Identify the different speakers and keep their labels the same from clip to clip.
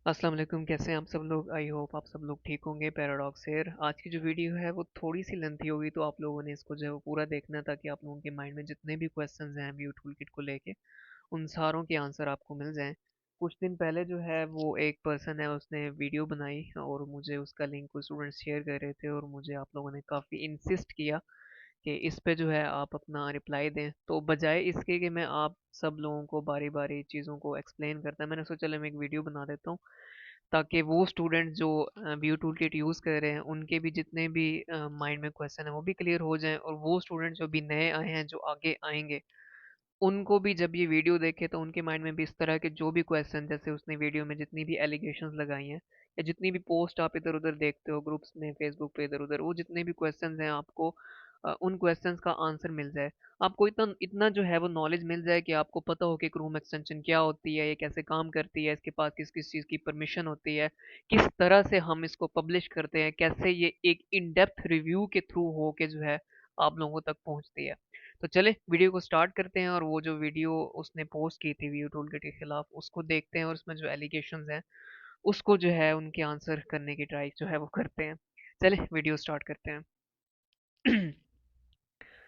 Speaker 1: अस्सलाम वालेकुम, कैसे हैं आप सब लोग। आई होप आप सब लोग ठीक होंगे। Paradox here. आज की जो वीडियो है वो थोड़ी सी लेंथी होगी, तो आप लोगों ने इसको जो है वो पूरा देखना है, ताकि आप लोगों के माइंड में जितने भी क्वेश्चंस हैं व्यू टूल किट को लेके उन सारों के आंसर आपको मिल जाएं। कुछ दिन पहले जो है वो एक पर्सन है, उसने वीडियो बनाई और मुझे उसका लिंक कुछ स्टूडेंट्स शेयर कर रहे थे, और मुझे आप लोगों ने काफ़ी इंसिस्ट किया कि इस पे जो है आप अपना रिप्लाई दें। तो बजाय इसके कि मैं आप सब लोगों को बारी बारी चीज़ों को एक्सप्लेन करता, मैंने सोचा चलो मैं एक वीडियो बना देता हूँ, ताकि वो स्टूडेंट जो व्यू टूल किट यूज़ कर रहे हैं उनके भी जितने भी माइंड में क्वेश्चन है वो भी क्लियर हो जाएं, और वो स्टूडेंट जो भी नए आए हैं जो आगे आएंगे उनको भी जब ये वीडियो देखे तो उनके माइंड में भी इस तरह के जो भी क्वेश्चन, जैसे उसने वीडियो में जितनी भी एलिगेशंस लगाई हैं या जितनी भी पोस्ट आप इधर उधर देखते हो ग्रुप्स में फेसबुक पे इधर उधर, वो जितने भी क्वेश्चंस हैं आपको उन क्वेश्चंस का आंसर मिल जाए। आपको इतना इतना जो है वो नॉलेज मिल जाए कि आपको पता हो कि क्रोम एक्सटेंशन क्या होती है, ये कैसे काम करती है, इसके पास किस किस चीज़ की परमिशन होती है, किस तरह से हम इसको पब्लिश करते हैं, कैसे ये एक इन डेप्थ रिव्यू के थ्रू हो के जो है आप लोगों तक पहुंचती है। तो चले वीडियो को स्टार्ट करते हैं, और वो जो वीडियो उसने पोस्ट की थी व्यू टूलकिट के खिलाफ उसको देखते हैं, और उसमें जो एलिगेशंस हैं उसको जो है उनके आंसर करने की ट्राई जो है वो करते हैं। चले वीडियो स्टार्ट करते हैं।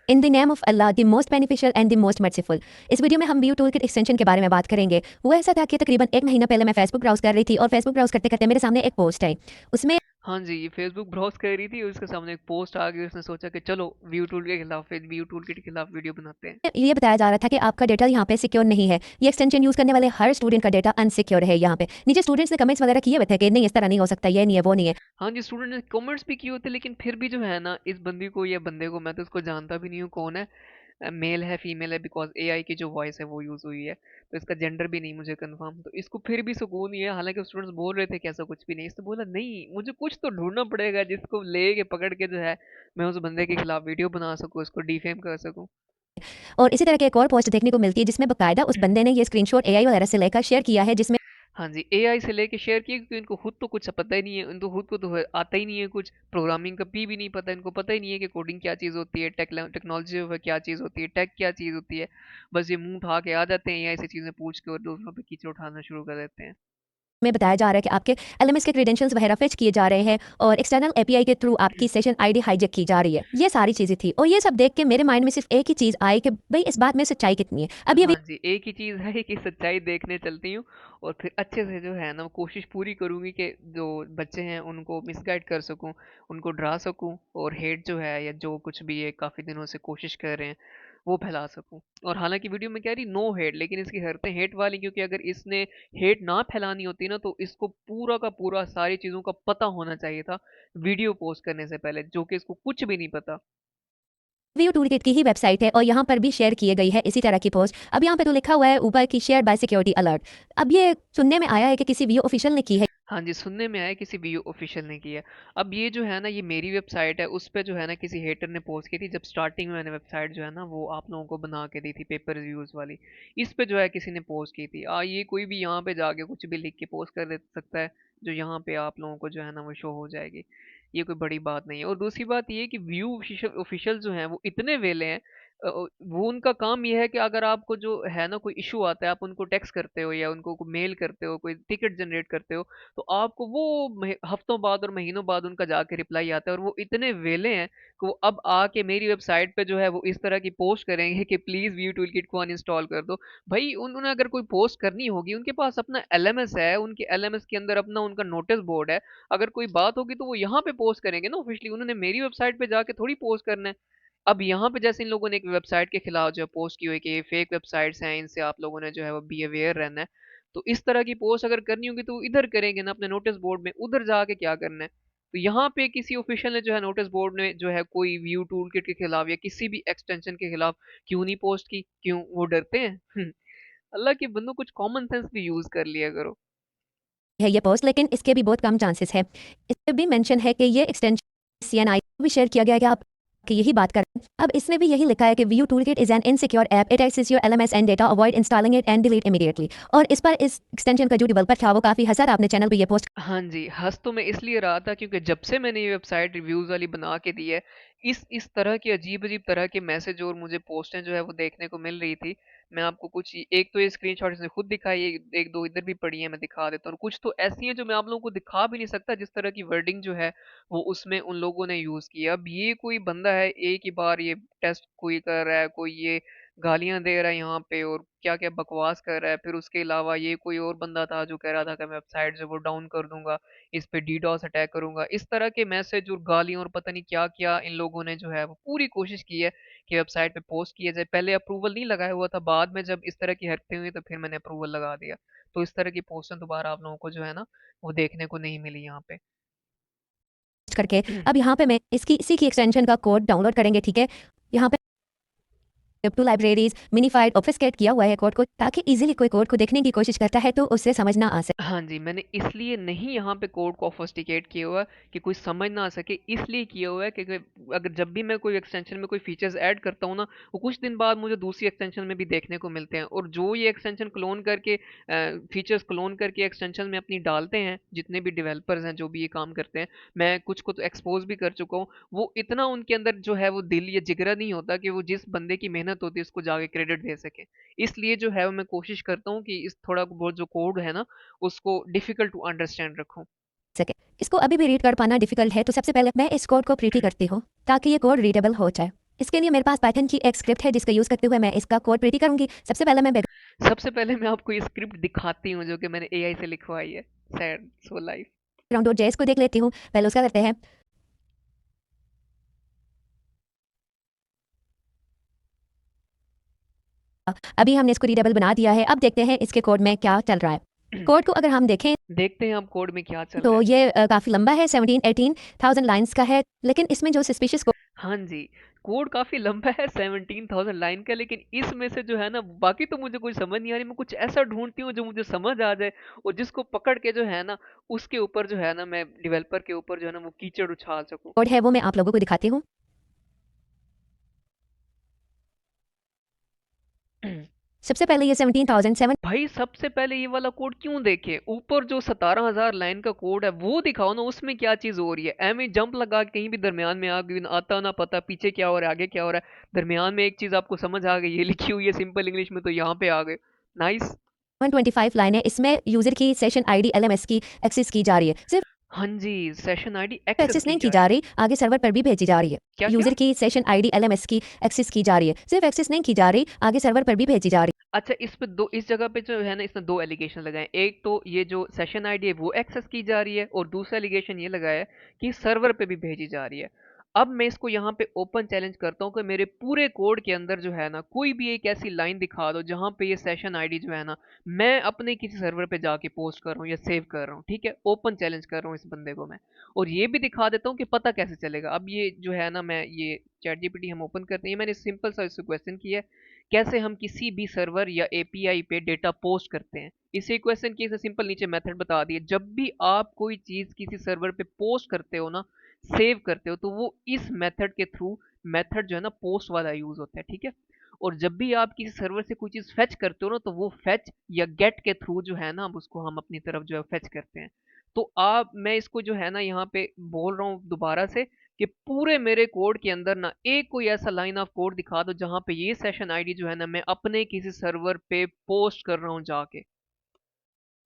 Speaker 2: In the name of Allah the most beneficial and the most merciful. इस वीडियो में हम व्यू टूल किट एक्सटेंशन के बारे में बात करेंगे। वो ऐसा था कि तकरीबन एक महीना पहले मैं फेसबुक ब्राउज कर रही थी और फेसबुक ब्राउज करते करते मेरे सामने एक पोस्ट आई। उसमें
Speaker 1: हाँ जी, ये फेसबुक ब्राउज कर रही थी और उसके सामने एक पोस्ट आ गई, उसने सोचा कि चलो व्यू टूल के खिलाफ व्यू टूल के खिलाफ वीडियो बनाते हैं।
Speaker 2: ये बताया जा रहा था कि आपका डेटा यहाँ पे सिक्योर नहीं है। ये एक्सटेंशन यूज करने वाले हर स्टूडेंट का डेटा अनसिक्योर है। यहाँ पे नीचे स्टूडेंट्स ने कमेंट्स वगैरह किए हुए थे कि नहीं, इस तरह नहीं हो सकता, ये नहीं है, वो नहीं है।
Speaker 1: हाँ जी, स्टूडेंट ने कमेंट्स भी किए होते, लेकिन फिर भी जो है ना, इस बंदी को या बंदे को, मैं तो उसको जानता भी नहीं हूँ कौन है, मेल है फीमेल है, बिकॉज एआई की जो वॉइस है वो यूज हुई है, तो इसका जेंडर भी नहीं मुझे कंफर्म। तो इसको फिर भी सुकून नहीं है, हालांकि स्टूडेंट्स बोल रहे थे कि ऐसा कुछ भी नहीं। इसने बोला नहीं, मुझे कुछ तो ढूंढना पड़ेगा जिसको ले के पकड़ के जो है मैं उस बंदे के खिलाफ वीडियो बना सकूँ, उसको डिफेम कर सकूँ।
Speaker 2: और इसी तरह की एक और पोस्ट देखने को मिलती है जिसमें बकायदा उस बंदे ने ये स्क्रीनशॉट एआई वगैरह से लेकर शेयर किया है, जिसमें
Speaker 1: हाँ जी, एआई से लेके शेयर किए, क्योंकि इनको खुद तो कुछ पता ही नहीं है, इनको खुद को तो आता ही नहीं है, कुछ प्रोग्रामिंग का पी भी नहीं पता, इनको पता ही नहीं है कि कोडिंग क्या चीज़ होती है, टेक्नोलॉजी जो है क्या चीज़ होती है, टेक क्या चीज़ होती है। बस ये मुंह उठा के आ जाते हैं एआई से चीज़ें पूछ के, और दूसरों पे कीचड़ उठाना शुरू कर देते हैं।
Speaker 2: बताया जा रहा है कि आपके एलएमएस के क्रेडेंशियल्स वगैरह फेच किए जा रहे हैं और एक्सटर्नल एपीआई के थ्रू आपकी सेशन आईडी हाईजैक की जा रही है। ये सारी चीजें थी और ये सब देख के मेरे माइंड में सिर्फ एक ही चीज आई कि भाई इस बात में सच्चाई कितनी है। अब ये
Speaker 1: हाँ जी, एक ही चीज़ है कि सच्चाई देखने चलती हूँ, और फिर अच्छे से जो है ना वो कोशिश पूरी करूँगी कि जो बच्चे हैं उनको मिसगाइड कर सकूँ, उनको डरा सकूँ, और हेट जो है या जो कुछ भी ये काफ़ी दिनों से कोशिश कर रहे हैं वो फैला सकूँ। और हालांकि वीडियो में कह रही नो हेट, लेकिन इसकी हरकतें हेट वाली, क्योंकि अगर इसने हेट ना फैलानी होती ना तो इसको पूरा का पूरा सारी चीज़ों का पता होना चाहिए था वीडियो पोस्ट करने से पहले, जो कि इसको कुछ भी नहीं पता।
Speaker 2: व्यू टूल किट की ही वेबसाइट है और यहाँ पर भी शेयर किए गई है इसी तरह की पोस्ट। अब यहाँ पे तो लिखा हुआ है ऊपर की शेयर बाय सिक्योरिटी अलर्ट। अब ये सुनने में आया है कि किसी व्यू ऑफिशियल ने की है।
Speaker 1: हाँ जी, सुनने में आया किसी वीडियो ऑफिशियल ने किया है। अब ये जो है ना, ये मेरी वेबसाइट है, उस पे जो है ना किसी हेटर ने पोस्ट की थी, जब स्टार्टिंग में मैंने वेबसाइट जो है ना वो आप लोगों को बना के दी थी पेपर रिव्यूज वाली। इस पे जो है किसी ने पोस्ट की थी। ये कोई भी यहाँ पे जाके कुछ भी लिख के पोस्ट कर दे सकता है, जो यहाँ पे आप लोगों को जो है ना वो शो हो जाएगी। ये कोई बड़ी बात नहीं है। और दूसरी बात ये है कि व्यू ऑफिशियल जो हैं वो इतने वेले हैं, वो उनका काम ये है कि अगर आपको जो है ना कोई इशू आता है, आप उनको टेक्स्ट करते हो या उनको मेल करते हो, कोई टिकट जनरेट करते हो, तो आपको वो हफ्तों बाद और महीनों बाद उनका जाके रिप्लाई आता है। और वो इतने वेले हैं कि वो अब आके मेरी वेबसाइट पे जो है वो इस तरह की पोस्ट करेंगे कि प्लीज व्यू टूलकिट को अनइंस्टॉल कर दो। भाई उन्होंने अगर कोई पोस्ट करनी होगी, उनके पास अपना एलएमएस है, उनके एलएमएस के अंदर अपना उनका नोटिस बोर्ड है। अगर कोई बात होगी तो वो यहाँ पे पोस्ट करेंगे ना ऑफिशियली, उन्होंने मेरी वेबसाइट पे जाके थोड़ी पोस्ट करना है। अब यहाँ पे जैसे इन लोगों ने एक वेबसाइट के खिलाफ जो है पोस्ट की हुई कि ये फेक वेबसाइट्स हैं, इनसे आप लोगों ने जो है वो बी अवेयर रहना है। तो इस तरह की पोस्ट अगर करनी होगी तो इधर करेंगे ना, अपने नोटिस बोर्ड में, उधर जाके क्या करना है। तो यहाँ पे किसी ऑफिशियल ने जो है नोटिस बोर्ड ने जो है कोई व्यू टूल किट के खिलाफ या किसी भी एक्सटेंशन के खिलाफ क्यों नहीं पोस्ट की? क्यों? वो डरते हैं? अल्लाह के बंदो, कुछ कॉमन सेंस भी यूज कर लिया करो।
Speaker 2: है ये पोस्ट, लेकिन इसके भी बहुत कम चांसेस है। इसमें भी मेंशन है कि ये एक्सटेंशन सीएनआई भी शेयर किया गया है कि आप कि यही बात करें। अब इसने भी यही लिखा है कि view toolkit is an insecure app, it access your LMS and data, avoid installing it and delete immediately. और इस पर इस एक्सटेंशन का जो डेवलपर था वो काफी हंसा था अपने चैनल पे ये पोस्ट।
Speaker 1: हाँ जी, हँस तो मैं इसलिए रहा था क्योंकि जब से मैंने ये वेबसाइट रिव्यूज़ वाली बना के दी है, इस तरह के अजीब-अजीब तरह के मैसेज और मुझे पोस्टें जो है वो देखने को मिल रही थी। मैं आपको कुछ एक तो ये स्क्रीनशॉट इसने खुद दिखाई है, एक दो इधर भी पड़ी है, मैं दिखा देता हूँ। कुछ तो ऐसी हैं जो मैं आप लोगों को दिखा भी नहीं सकता, जिस तरह की वर्डिंग जो है वो उसमें उन लोगों ने यूज़ की है। अब ये कोई बंदा है, एक ही बार ये टेस्ट कोई कर रहा है, कोई ये गालियाँ दे रहा है यहाँ पे और क्या-क्या बकवास कर रहा है। फिर उसके अलावा ये कोई और बंदा था जो कह रहा था कि मैं वेबसाइट जो है वो डाउन कर दूँगा, इस पे डीडोस अटैक करूँगा। इस तरह के मैसेज और गालियाँ और पता नहीं क्या-क्या इन लोगों ने जो है वो पूरी कोशिश की है कि वेबसाइट पे पोस्ट किया जाए। पहले अप्रूवल नहीं लगाया हुआ था, बाद में जब इस तरह की हरकतें हुई तो फिर मैंने अप्रूवल लगा दिया। तो इस तरह की पोस्टें दोबारा आप लोगों को जो है ना वो देखने को नहीं मिली यहाँ पे।
Speaker 2: करके अब यहाँ पे मैं इसकी इसी की एक्सटेंशन का कोड डाउनलोड करेंगे, ठीक है। यहाँ पे टू लाइब्रेरीज मिनीफाइड ऑब्फस्केट किया हुआ है कोड को, ताकि इजीली कोई कोड को देखने की कोशिश करता है तो उससे समझ ना आ सके।
Speaker 1: हाँ जी, मैंने इसलिए नहीं यहाँ पे कोड को ऑब्फस्टिकेट किया हुआ है कि कोई समझ ना आ सके, इसलिए किया हुआ है क्योंकि अगर जब भी मैं कोई एक्सटेंशन में कोई फीचर्स ऐड करता हूँ ना, वो कुछ दिन बाद मुझे दूसरी एक्सटेंशन में भी देखने को मिलते हैं। और जो ये एक्सटेंशन क्लोन करके फीचर्स क्लोन करके एक्सटेंशन में अपनी डालते हैं, जितने भी डेवलपर्स हैं जो भी ये काम करते हैं, मैं कुछ को तो एक्सपोज भी कर चुका हूँ। वो इतना उनके अंदर जो है वो दिल या जिगरा नहीं होता कि वो जिस बंदे की मेहनत होती है उसको जाके क्रेडिट दे सके। इसलिए जो है वो मैं कोशिश करता हूँ कि इस थोड़ा बहुत जो कोड है ना उसको डिफिकल्ट टू अंडरस्टैंड रखूं।
Speaker 2: सके इसको अभी भी रीड कर पाना डिफिकल्ट है, तो सबसे पहले मैं इस कोड को प्रीटी करती हूँ ताकि ये कोड रीडेबल हो जाए। इसके लिए मेरे पास पाइथन की एक स्क्रिप्ट है जिसका यूज करते हुए मैं इसका कोड प्रीटी करूंगी। सबसे पहले मैं
Speaker 1: सबसे पहले मैं आपको ये स्क्रिप्ट दिखाती हूँ जो कि मैंने एआई से लिखवाई है। Sad so life.
Speaker 2: Background dot JS को देख लेती हूँ। पहले उसका करते हैं। अभी हमने इसको रीडेबल बना दिया है। अब देखते हैं इसके कोड में क्या चल रहा है। कोड को अगर हम देखें
Speaker 1: देखते हैं आप कोड में क्या चल रहा
Speaker 2: तो
Speaker 1: है।
Speaker 2: ये काफी लंबा है, 17-18,000 लाइंस का है, लेकिन इसमें जो सस्पिशियस
Speaker 1: हाँ जी, कोड काफी लंबा है 17,000 लाइन का, लेकिन इसमें से जो है ना बाकी तो मुझे कुछ समझ नहीं आ रही। मैं कुछ ऐसा ढूंढती हूँ जो मुझे समझ आ जाए और जिसको पकड़ के जो है ना उसके ऊपर जो है ना मैं डेवलपर के ऊपर जो है ना वो कीचड़ उछाल सकूं।
Speaker 2: कोड है वो मैं आप लोगों को दिखाती हूँ। सबसे पहले ये 17,007
Speaker 1: भाई सबसे पहले ये वाला कोड क्यों देखे? ऊपर जो 17,000 लाइन का कोड है वो दिखाओ ना, उसमें क्या चीज हो रही है? एम जंप लगा के कहीं भी दरमियान में आ गई, आता ना पता पीछे क्या हो रहा है आगे क्या हो रहा है। दरमियान में एक चीज आपको समझ आ गई, ये लिखी हुई है सिंपल इंग्लिश में, तो यहाँ पे आ गए। नाइस।
Speaker 2: 125 लाइन है। इसमें यूजर की सेशन आईडी एलएमएस की एक्सेस की जा रही है। सिर्फ
Speaker 1: हाँ जी, सेशन आईडी एक्सेस
Speaker 2: एक्सेस
Speaker 1: की
Speaker 2: नहीं की
Speaker 1: जा
Speaker 2: जा
Speaker 1: रही है।
Speaker 2: रही, आगे सर्वर पर भी भेजी जा रही है।
Speaker 1: क्या क्या?
Speaker 2: यूजर की सेशन आईडी एलएमएस की एक्सेस की जा रही है। सिर्फ एक्सेस नहीं की जा रही, आगे सर्वर पर भी भेजी जा रही
Speaker 1: अच्छा, इस पे दो, इस जगह पे जो है ना इसने दो एलिगेशन लगाए। एक तो ये जो सेशन आईडी है वो एक्सेस की जा रही है और दूसरा एलिगेशन ये लगाया है कि सर्वर पे भी भेजी जा रही है। अब मैं इसको यहाँ पे ओपन चैलेंज करता हूँ कि मेरे पूरे कोड के अंदर जो है ना कोई भी एक ऐसी लाइन दिखा दो जहाँ पे ये सेशन आईडी जो है ना मैं अपने किसी सर्वर पे जाके पोस्ट कर रहा हूँ या सेव कर रहा हूँ। ठीक है, ओपन चैलेंज कर रहा हूँ इस बंदे को मैं। और ये भी दिखा देता हूँ कि पता कैसे चलेगा। अब ये जो है ना मैं ये चैट जीपीटी हम ओपन करते हैं, मैंने सिंपल सा इससे क्वेश्चन किया है कैसे हम किसी भी सर्वर या एपीआई पे डेटा पोस्ट करते हैं। इसे क्वेश्चन की सिंपल नीचे मेथड बता दिए। जब भी आप कोई चीज किसी सर्वर पे पोस्ट करते हो ना, सेव करते हो, तो वो इस मेथड के थ्रू, मेथड जो है ना पोस्ट वाला यूज होता है। ठीक है। और जब भी आप किसी सर्वर से कोई चीज फेच करते हो ना, तो वो फेच या गेट के थ्रू जो है ना अब उसको हम अपनी तरफ जो है फेच करते हैं। तो आप मैं इसको जो है ना यहाँ पे बोल रहा हूँ दोबारा से कि पूरे मेरे कोड के अंदर ना एक कोई ऐसा लाइन ऑफ कोड दिखा दो जहां पे ये सेशन आईडी जो है ना मैं अपने किसी सर्वर पे पोस्ट कर रहा हूँ जाके।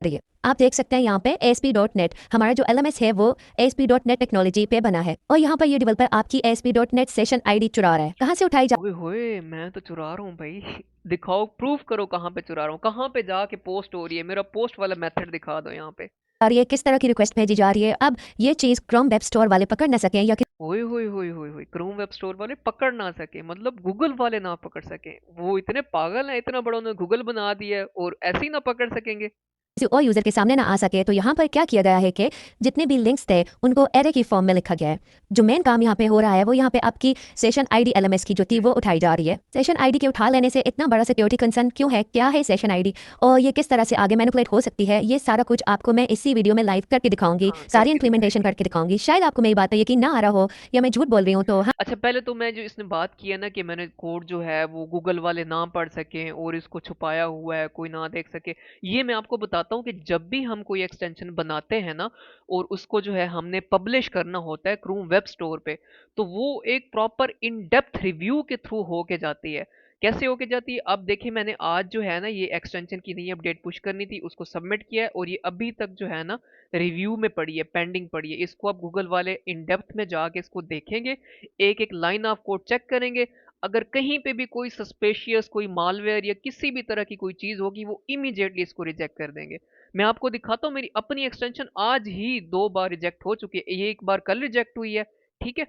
Speaker 2: है। आप देख सकते हैं यहाँ पे ASP.NET हमारा जो LMS है वो ASP.NET टेक्नोलॉजी पे बना है, और यहाँ पर ये डेवलपर आपकी ASP.NET सेशन आईडी चुरा रहा है। कहाँ से उठाई जा
Speaker 1: ओए होए, मैं तो चुरा रहा हूँ भाई। दिखाओ, प्रूफ करो कहाँ पे चुरा रहा हूँ, कहाँ पे जाके पोस्ट हो रही है, मेरा पोस्ट वाला मेथड दिखा दो यहाँ पे।
Speaker 2: रही है, किस तरह की रिक्वेस्ट भेजी जा रही है। अब ये चीज क्रोम वेब स्टोर वाले पकड़ ना सकें, या
Speaker 1: ओए होए होए होए होए, क्रोम वेब स्टोर वाले पकड़ ना सके मतलब गूगल वाले ना पकड़ सके? वो इतने पागल हैं, इतना बड़ा उन्होंने गूगल बना दिया है और ऐसे ही ना पकड़ सकेंगे?
Speaker 2: किसी और यूजर के सामने ना आ सके, तो यहाँ पर क्या किया गया है कि जितने भी लिंक्स थे उनको एरे की फॉर्म में लिखा गया है। जो मेन काम यहाँ पे हो रहा है वो यहाँ पे आपकी सेशन आईडी एलएमएस की जो थी वो उठाई जा रही है। सेशन आईडी के उठा लेने से इतना बड़ा सिक्योरिटी कंसर्न क्यों है, क्या है सेशन आईडी, और ये किस तरह से आगे मैनिपुलेट हो सकती है, ये सारा कुछ आपको मैं इसी वीडियो में लाइव करके दिखाऊंगी,
Speaker 1: हाँ,
Speaker 2: सारी
Speaker 1: करके
Speaker 2: इंप्लीमेंटेशन
Speaker 1: दिखाएंगे।
Speaker 2: करके दिखाऊंगी। शायद आपको मेरी बात पर यकीन ना आ रहा हो या मैं झूठ बोल रही हूँ, तो हाँ।
Speaker 1: अच्छा, पहले तो मैं जो इसने बात की है ना कि मैंने कोड जो है वो गूगल वाले ना पढ़ सकें और इसको छुपाया हुआ है कोई ना देख सके, ये मैं आपको बताता बताता हूँ कि जब भी हम कोई एक्सटेंशन बनाते हैं ना और उसको जो है हमने पब्लिश करना होता है क्रूम वेब स्टोर पे, तो वो एक प्रॉपर इन डेप्थ रिव्यू के थ्रू होके जाती है। कैसे होके जाती है? अब देखिए, मैंने आज जो है ना ये एक्सटेंशन की नई अपडेट पुश करनी थी, उसको सबमिट किया है और ये अभी तक जो है ना रिव्यू में पड़ी है, पेंडिंग पड़ी है। इसको अब गूगल वाले इन डेप्थ में जाके इसको देखेंगे, एक एक लाइन ऑफ कोड चेक करेंगे। अगर कहीं पे भी कोई सस्पेशियस, कोई मालवेयर या किसी भी तरह की कोई चीज होगी, वो इमीडिएटली इसको रिजेक्ट कर देंगे। मैं आपको दिखाता हूँ, मेरी अपनी एक्सटेंशन आज ही 2 बार रिजेक्ट हो चुकी है। ये एक बार कल रिजेक्ट हुई है, ठीक है।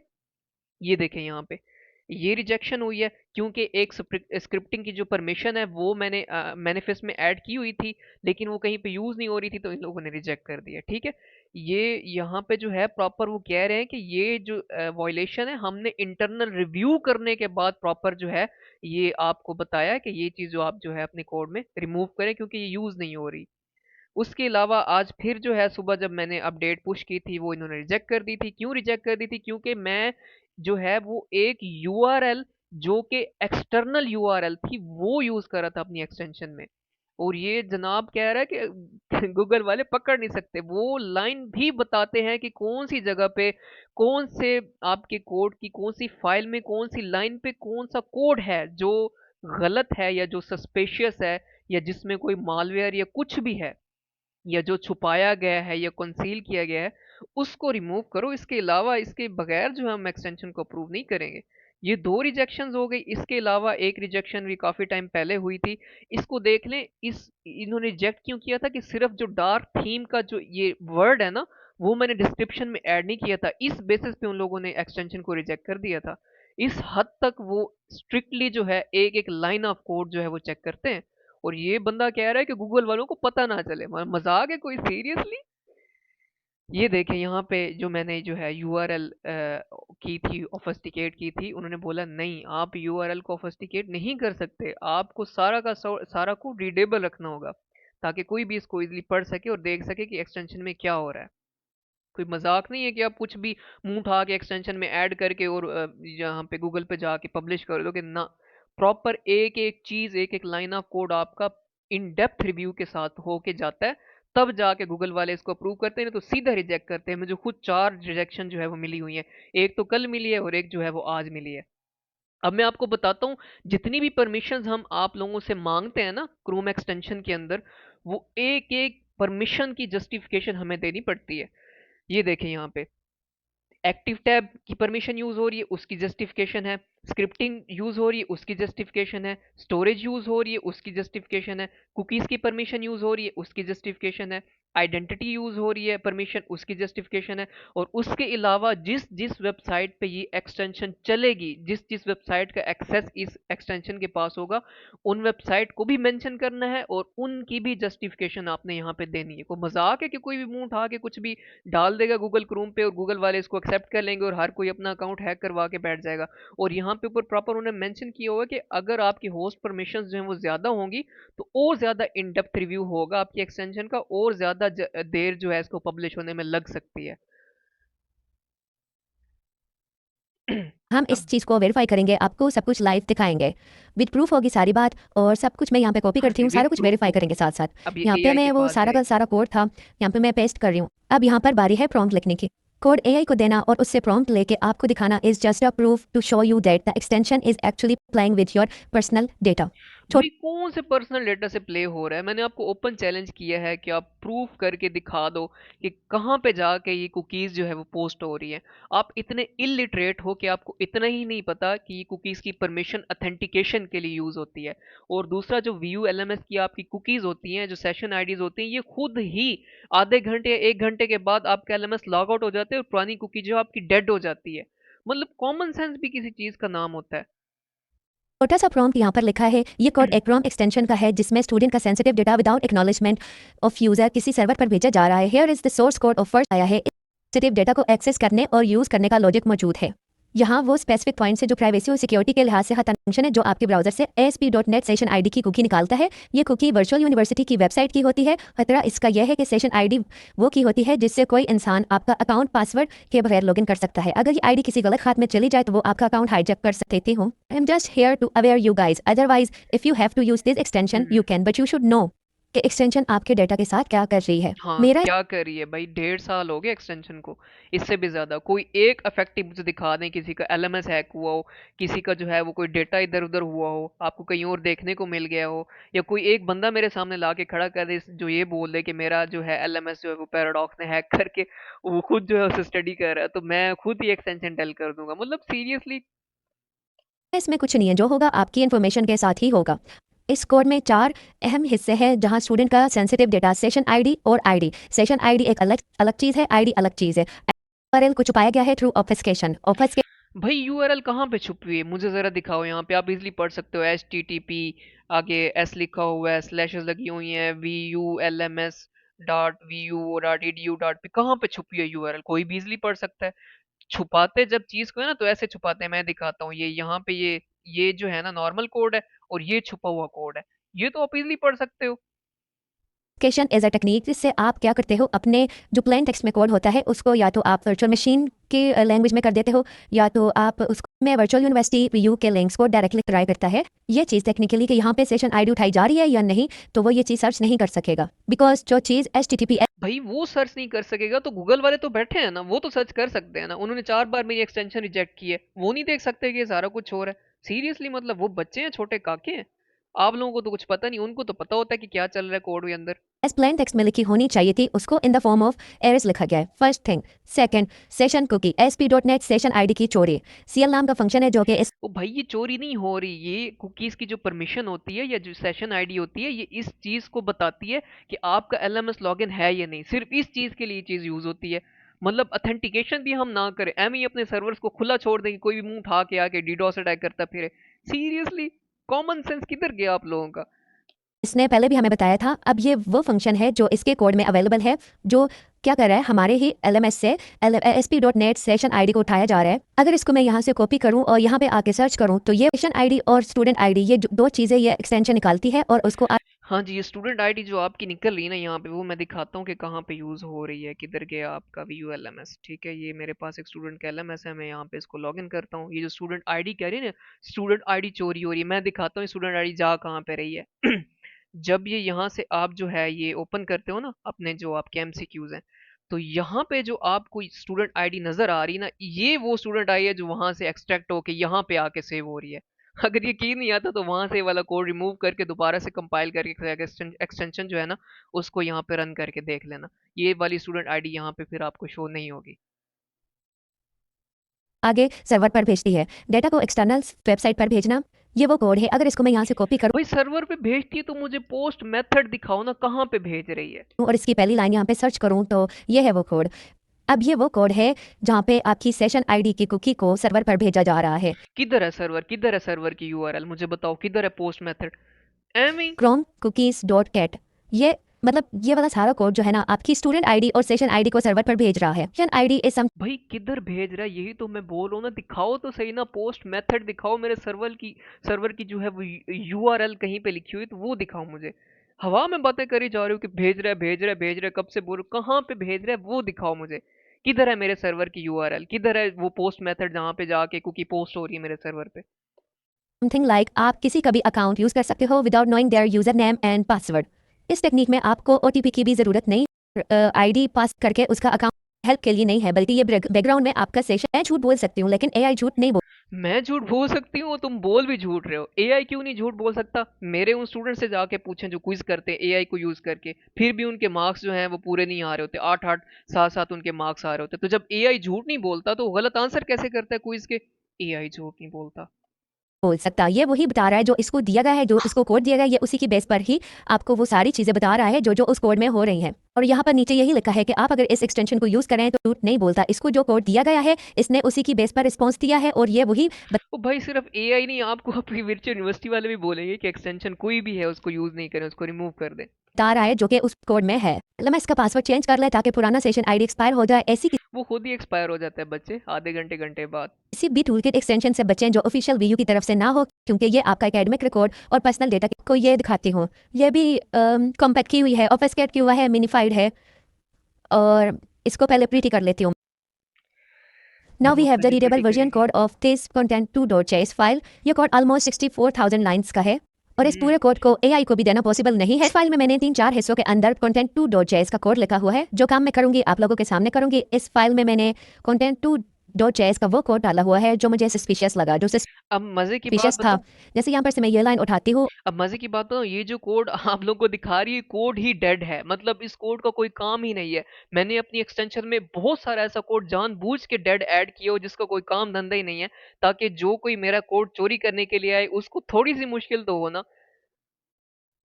Speaker 1: ये देखें यहाँ पे, ये रिजेक्शन हुई है क्योंकि एक स्क्रिप्टिंग की जो परमिशन है वो मैंने मैनिफेस्ट में ऐड की हुई थी, लेकिन वो कहीं पे यूज नहीं हो रही थी, तो इन लोगों ने रिजेक्ट कर दिया, ठीक है। ये यहाँ पे जो है प्रॉपर वो कह रहे हैं कि ये जो वायलेशन है, हमने इंटरनल रिव्यू करने के बाद प्रॉपर जो है ये आपको बताया है कि ये चीज जो आप जो है अपने कोड में रिमूव करें, क्योंकि ये यूज नहीं हो रही। उसके अलावा आज फिर जो है सुबह जब मैंने अपडेट पुश की थी, वो इन्होंने रिजेक्ट कर दी थी। क्यों रिजेक्ट कर दी थी? क्योंकि मैं जो है वो एक यूआरएल जो कि एक्सटर्नल यूआरएल थी वो यूज कर रहा था अपनी एक्सटेंशन में। और ये जनाब कह रहा है कि गूगल वाले पकड़ नहीं सकते, वो लाइन भी बताते हैं कि कौन सी जगह पे, कौन से आपके कोड की कौन सी फाइल में, कौन सी लाइन पे कौन सा कोड है जो गलत है या जो सस्पेशियस है, या जिसमें कोई मालवेयर या कुछ भी है, या जो छुपाया गया है या कंसील किया गया है, उसको रिमूव करो। इसके अलावा, इसके बगैर जो हम एक्सटेंशन को अप्रूव नहीं करेंगे। ये 2 रिजेक्शंस हो गई। इसके अलावा एक रिजेक्शन भी काफी टाइम पहले हुई थी, इसको देख लें। इस इन्होंने रिजेक्ट क्यों किया था कि सिर्फ जो डार्क थीम का जो ये वर्ड है ना, वो मैंने डिस्क्रिप्शन में ऐड नहीं किया था, इस बेसिस पे उन लोगों ने एक्सटेंशन को रिजेक्ट कर दिया था। इस हद तक वो स्ट्रिक्टली जो है एक एक लाइन ऑफ कोड जो है वो चेक करते हैं। और ये बंदा कह रहा है कि गूगल वालों को पता ना चले। मजाक है कोई? सीरियसली? ये देखें यहाँ पे, जो मैंने जो है यूआरएल की थी, ऑफेस्टिकेट की थी, उन्होंने बोला नहीं, आप यूआरएल को ऑफेस्टिकेट नहीं कर सकते, आपको सारा का सारा को रीडेबल रखना होगा, ताकि कोई भी इसको इजीली पढ़ सके और देख सके कि एक्सटेंशन में क्या हो रहा है। कोई मजाक नहीं है कि आप कुछ भी मुंह उठा के एक्सटेंशन में ऐड करके और यहाँ पे गूगल पे जाके पब्लिश कर दोगे ना। प्रॉपर एक एक चीज, एक एक लाइन ऑफ कोड आपका इन डेप्थ रिव्यू के साथ होके जाता है, तब जाके गूगल वाले इसको अप्रूव करते हैं, नहीं तो सीधा रिजेक्ट करते हैं। मुझे खुद 4 रिजेक्शन जो है वो मिली हुई है, एक तो कल मिली है और एक जो है वो आज मिली है। अब मैं आपको बताता हूँ, जितनी भी परमिशंस हम आप लोगों से मांगते हैं ना क्रोम एक्सटेंशन के अंदर, वो एक एक परमिशन की जस्टिफिकेशन हमें देनी पड़ती है। ये देखें यहाँ पे, एक्टिव टैब की परमिशन यूज हो रही है, उसकी जस्टिफिकेशन है। स्क्रिप्टिंग यूज हो रही है, उसकी जस्टिफिकेशन है। स्टोरेज यूज हो रही है, उसकी जस्टिफिकेशन है। कुकीज की परमिशन यूज हो रही है, उसकी जस्टिफिकेशन है। आइडेंटिटी यूज हो रही है परमिशन, उसकी जस्टिफिकेशन है। और उसके अलावा जिस जिस वेबसाइट पे ये एक्सटेंशन चलेगी, जिस जिस वेबसाइट का एक्सेस इस एक्सटेंशन के पास होगा, उन वेबसाइट को भी मेंशन करना है और उनकी भी जस्टिफिकेशन आपने यहाँ पे देनी है। कोई मजाक है कि कोई भी मुंह उठा के कुछ भी डाल देगा गूगल क्रोम पे और गूगल वाले इसको एक्सेप्ट कर लेंगे और हर कोई अपना अकाउंट हैक करवा के बैठ जाएगा? और यहाँ पे ऊपर प्रॉपर उन्होंने मेंशन किया हुआ कि अगर आपकी होस्ट परमिशंस जो हैं वो ज्यादा होंगी, तो और ज्यादा इन डेप्थ रिव्यू होगा आपकी एक्सटेंशन का, और ज्यादा देर जो है इसको पब्लिश होने में लग सकती है।
Speaker 2: हम इस
Speaker 1: अब
Speaker 2: चीज़ को वेरीफाई करेंगे, आपको सब कुछ लाइव दिखाएंगे, विद प्रूफ होगी सारी बात, और सब कुछ मैं यहाँ पे कॉपी
Speaker 1: हाँ
Speaker 2: करती
Speaker 1: जी,
Speaker 2: हूँ,
Speaker 1: विद
Speaker 2: सारा कुछ
Speaker 1: प्रूफ
Speaker 2: वेरीफाई
Speaker 1: होगी।
Speaker 2: करेंगे साथ साथ।
Speaker 1: अब ये
Speaker 2: यहाँ पे
Speaker 1: एआई
Speaker 2: मैं
Speaker 1: के
Speaker 2: वो
Speaker 1: पास
Speaker 2: सारा का
Speaker 1: जाएगी।
Speaker 2: सारा कोड था, यहाँ पे मैं पेस्ट कर रही हूँ। अब यहाँ पर बारी है प्रॉम्प्ट लिखने की। कोड एआई को देना और उससे प्रॉम्प्ट लेके आपको दिखाना is just a proof to show you that the extension is actually playing with your personal data.
Speaker 1: भाई कौन से पर्सनल डेटा से प्ले हो रहा है? मैंने आपको ओपन चैलेंज किया है कि आप प्रूफ करके दिखा दो कि कहाँ पे जाके ये कुकीज जो है वो पोस्ट हो रही है। आप इतने इलिटरेट हो कि आपको इतना ही नहीं पता कि ये कुकीज की परमिशन अथेंटिकेशन के लिए यूज होती है। और दूसरा, जो व्यू एलएमएस की आपकी कुकीज होती हैं, जो सेशन आईडीज होती हैं, ये खुद ही आधे घंटे या 1 घंटे के बाद आपका एलएमएस लॉग आउट हो जाते हैं और पुरानी कुकी जो आपकी डेड हो जाती है। मतलब कॉमन सेंस भी किसी चीज का नाम होता है।
Speaker 2: छोटा सा प्रॉम्प्ट यहाँ पर लिखा है, ये कोड एक प्रॉम्प्ट एक्सटेंशन का है जिसमें स्टूडेंट का sensitive data without acknowledgement of user किसी सर्वर पर भेजा जा रहा है। Here is the source code of first आया है। सेंसिटिव डेटा को एक्सेस करने और यूज करने का लॉजिक मौजूद है। यहाँ वो स्पेसिफिक पॉइंट्स है जो प्राइवेसी और सिक्योरिटी के लिहाज से हर फंक्शन है जो आपके ब्राउजर से ASP.NET सेशन आईडी की कुकी निकालता है। ये कुकी वर्चुअल यूनिवर्सिटी की वेबसाइट की होती है। खतरा इसका यह है कि सेशन आईडी वो की होती है जिससे कोई इंसान आपका अकाउंट पासवर्ड के बगैर लॉगिन कर सकता है। अगर ये आईडी किसी गलत हाथ में चली जाए तो वो आपका अकाउंट हाईजैक कर सकते हो। I am just here to aware you guys, otherwise if you have to use this extension you can, but you should know कि एक्सटेंशन आपके डेटा के साथ क्या कर रही है।
Speaker 1: हाँ,
Speaker 2: मेरा
Speaker 1: क्या कर रही है भाई, 1.5 साल हो गए एक्सटेंशन को, इससे भी ज्यादा। कोई एक इफेक्टिव मुझे दिखा दें, किसी का एलएमएस हैक हुआ हो, किसी का जो है वो कोई डेटा इधर उधर हुआ हो, आपको कहीं और देखने को मिल गया हो, या कोई एक बंदा मेरे सामने ला के खड़ा कर दे जो ये बोल दे कि मेरा जो है एलएमएस जो है वो पैराडॉक्स ने हैक करके वो खुद जो है उसे स्टडी कर रहा है, तो मैं खुद ही एक्सटेंशन टेल कर दूंगा, मतलब सीरियसली।
Speaker 2: इसमें कुछ नहीं है, जो होगा आपकी इन्फॉर्मेशन के साथ ही होगा। इस कोड में 4 अहम हिस्से हैं, जहां स्टूडेंट का सेंसिटिव डेटा, सेशन आईडी और आईडी। सेशन आईडी एक अलग अलग चीज़ है, आईडी अलग चीज़ है। यूआरएल को छुपाया गया है थ्रू ऑब्फस्केशन।
Speaker 1: भाई यूआरएल कहाँ पे छुपी हुई है, मुझे जरा दिखाओ, यहाँ पे आप इजीली पढ़ सकते हो, एच टी टी पी, आगे एस लिखा हुआ है, स्लैशेस लगी हुई हैं, V U L M S dot V U dot E D U dot P, कहाँ पे छुपी है यूआरएल, कोई भी इजीली पढ़ सकता है। छुपाते जब चीज को है ना तो ऐसे छुपाते हैं, मैं दिखाता हूँ, ये यहाँ पे ये जो है ना नॉर्मल कोड है, और ये छुपा हुआ कोड है, ये तो आप इजीली पढ़ सकते हो।
Speaker 2: ऑब्फस्केशन इज अ टेक्निक जिससे आप क्या करते हो, अपने जो प्लेन टेक्स्ट में कोड होता है उसको या तो आप वर्चुअल मशीन के लैंग्वेज में कर देते हो, या तो आप उसको में वर्चुअल यूनिवर्सिटी वीयू के लिंक्स को डायरेक्टली ट्राई करता है। ये चीज़ टेक्निकली कि यहाँ पे सेशन आईडी उठाई जा रही है या नहीं, तो वो ये चीज़ सर्च नहीं कर सकेगा, बिकॉज जो चीज़ HTTPS
Speaker 1: भाई वो सर्च नहीं कर सकेगा तो गूगल वाले तो बैठे हैं ना, वो तो सर्च कर सकते हैं ना, उन्होंने 4 बार मेरी एक्सटेंशन रिजेक्ट की है, वो नहीं देख सकते कि ये सारा कुछ हो रहा है, सीरियसली, मतलब वो बच्चे हैं, छोटे काके हैं, आप लोगों को तो कुछ पता नहीं, उनको तो पता होता है कि क्या चल रहा है कोड के अंदर।
Speaker 2: प्लेन टेक्स्ट में लिखी होनी चाहिए थी, उसको in the form of errors लिखा गया है, first thing. Second, session cookie ASP.NET session ID की चोरी। CL नाम का फंक्शन है जो कि इस
Speaker 1: ओ भाई ये चोरी नहीं हो रही, ये कुकीज की जो परमिशन होती है या जो सेशन आईडी होती है, ये इस चीज को बताती है कि आपका एलएमएस लॉगिन है या नहीं, सिर्फ इस चीज के लिए चीज यूज होती है। मतलब अथेंटिकेशन भी हम ना करें, एम ही अपने सर्वर्स को खुला छोड़ दें कि कोई भी मुंह उठा के आके डीडोस अटैक करता फिरे, सीरियसली, कॉमन सेंस किधर गया आप लोगों का।
Speaker 2: इसने पहले भी हमें बताया था। अब ये वो फंक्शन है जो इसके कोड में अवेलेबल है, जो क्या कर रहा है, हमारे ही LMS से ASP.NET सेशन आईडी को उठाया जा रहा है। अगर इसको मैं यहाँ से कॉपी करूँ और यहाँ पे आके सर्च करूँ, तो ये सेशन आईडी और स्टूडेंट आईडी, ये दो चीज़ें ये एक्सटेंशन निकालती है और उसको
Speaker 1: हाँ जी, ये स्टूडेंट आईडी जो आपकी निकल रही है ना यहाँ पे, वो मैं दिखाता हूँ कि कहाँ पे यूज़ हो रही है, किधर गया आपका V U L M S. ठीक है, ये मेरे पास एक स्टूडेंट का एल एम एस है, मैं यहाँ पे इसको लॉगिन करता हूँ, ये जो स्टूडेंट आईडी कह रही है ना, स्टूडेंट आईडी चोरी हो रही है, मैं दिखाता हूँ स्टूडेंट आईडी जा कहाँ पे रही है। जब ये यहाँ से आप जो है ये ओपन करते हो ना अपने जो आपके एमसीक्यूज हैं, तो यहाँ पे जो आपको स्टूडेंट आईडी नजर आ रही है ना, ये वो स्टूडेंट आई है जो वहां से एक्सट्रैक्ट होके यहाँ पे आके सेव हो रही है। अगर ये की नहीं आता तो वहां से वाला कोड रिमूव करके दोबारा से कंपाइल करके एक्सटेंशन जो है ना उसको यहाँ पे रन करके देख लेना, ये वाली स्टूडेंट आईडी यहाँ पे फिर आपको शो नहीं होगी।
Speaker 2: आगे सर्वर पर भेजती है। डेटा को एक्सटर्नल वेबसाइट पर भेजना, ये वो कोड है। अगर इसको मैं यहाँ से कॉपी करूँ
Speaker 1: भाई सर्वर पे भेजती है तो मुझे पोस्ट मेथड दिखाओ ना, कहाँ पे भेज रही है।
Speaker 2: और इसकी पहली लाइन यहाँ पे सर्च करूँ, तो ये है वो कोड। अब ये वो कोड है जहाँ पे आपकी सेशन आईडी की कुकी को सर्वर पर भेजा जा रहा है।
Speaker 1: किधर है सर्वर, किधर है सर्वर की यूआरएल, मुझे बताओ किधर है पोस्ट मेथड, एमी।
Speaker 2: क्रोम कुकीज डॉट कैट, ये मतलब ये वाला सारा कोड जो है ना, आपकी स्टूडेंट आईडी और सेशन आईडी को सर्वर पर भेज रहा है। सेशन आईडी इज सम
Speaker 1: भाई किधर भेज रहा है, यही तो मैं बोल रहा हूँ ना, दिखाओ तो सही ना, पोस्ट मेथड दिखाओ, मेरे सर्वर की जो है वो यूआरएल कहीं पे लिखी हुई तो वो दिखाओ मुझे। हवा में बातें करी जा रही हो कि भेज रहा है भेज रहा है भेज रहा है, कब से बोल रहे हो, कहाँ पे भेज रहा है वो दिखाओ मुझे। किधर है मेरे सर्वर की यूआरएल, किधर है वो पोस्ट मेथड जहाँ पे जाके कुकी पोस्ट हो रही है मेरे सर्वर पे।
Speaker 2: समथिंग लाइक आप किसी का भी अकाउंट यूज कर सकते हो without knowing their user name and password. इस टेक्निक में आपको OTP की भी जरूरत नहीं, आईडी पास करके उसका अकाउंट हेल्प के लिए नहीं है, बल्कि ये बैकग्राउंड में आपका सेशन। मैं झूठ बोल सकती हूँ लेकिन AI झूठ नहीं बोल।
Speaker 1: मैं झूठ बोल सकती हूँ, तुम बोल भी झूठ रहे हो, एआई क्यों नहीं झूठ बोल सकता, मेरे उन स्टूडेंट से जाके पूछें जो क्विज करते हैं एआई को यूज करके, फिर भी उनके मार्क्स जो हैं वो पूरे नहीं आ रहे होते, 8-8 7-7 उनके मार्क्स आ रहे होते, तो जब एआई झूठ नहीं बोलता तो गलत आंसर कैसे करता है क्विज के, एआई झूठ नहीं बोलता।
Speaker 2: बोल सकता, ये वही बता रहा है जो इसको दिया गया है, जो इसको कोड दिया गया है, ये उसी की बेस पर ही आपको वो सारी चीजें बता रहा है जो जो उस कोड में हो रही हैं। और यहाँ पर नीचे यही लिखा है कि आप अगर इस एक्सटेंशन को यूज करें तो झूठ नहीं बोलता। इसको जो कोड दिया गया है इसने उसी की बेस पर रिस्पॉन्स दिया है, और ये वही
Speaker 1: ओ भाई सिर्फ एआई नहीं, आपको आपकी वर्चुअल यूनिवर्सिटी वाले भी बोलेंगे कि एक्सटेंशन कोई भी है उसको यूज नहीं करें, उसको रिमूव कर दें।
Speaker 2: बता रहा है जो कि उस कोड में है। मैं इसका पासवर्ड चेंज कर ले ताकि पुराना सेशन आईडी एक्सपायर हो जाए। ऐसी
Speaker 1: वो खुद ही एक्सपायर हो जाता है बच्चे, आधे घंटे घंटे बाद।
Speaker 2: किसी भी टूलकिट एक्सटेंशन से बचें जो ऑफिशियल वीयू की तरफ से ना हो, क्योंकि ये आपका एकेडमिक रिकॉर्ड और पर्सनल डेटा को ये दिखाती हूँ। ये भी कॉम्पैक्ट की हुई है, ऑफेस्केट की हुआ है, मिनिफाइड है, और इसको पहले प्रीटी कर लेती हूँ। Now we
Speaker 1: बहुत
Speaker 2: have the
Speaker 1: जल्दी
Speaker 2: readable
Speaker 1: प्रिटी
Speaker 2: version
Speaker 1: करेगी।
Speaker 2: code of this content2.js file. ये कोड almost 64,000 लाइन्स का है। और इस पूरे कोड को एआई को भी देना पॉसिबल नहीं है। इस फाइल में मैंने 3-4 हिस्सों के अंदर content2.js का कोड लिखा हुआ है। जो काम मैं करूंगी आप लोगों के सामने करूंगी। इस फाइल में मैंने content2.js का वो कोड डाला हुआ है जो मुझे सस्पिशियस लगा, जो
Speaker 1: अब मजे की बात
Speaker 2: सस्पिशियस था।
Speaker 1: बताऊं।
Speaker 2: जैसे यहाँ पर से मैं ये लाइन उठाती हूँ।
Speaker 1: अब मजे की बात बताऊं, ये जो कोड आप लोगों को दिखा रही है कोड ही डेड है, मतलब इस कोड का कोई काम ही नहीं है। मैंने अपनी एक्सटेंशन में बहुत सारा ऐसा कोड जानबूझ के डेड ऐड किया हो जिसका कोई काम धंधा ही नहीं है, ताकि जो कोई मेरा कोड चोरी करने के लिए आए उसको थोड़ी सी मुश्किल तो हो ना।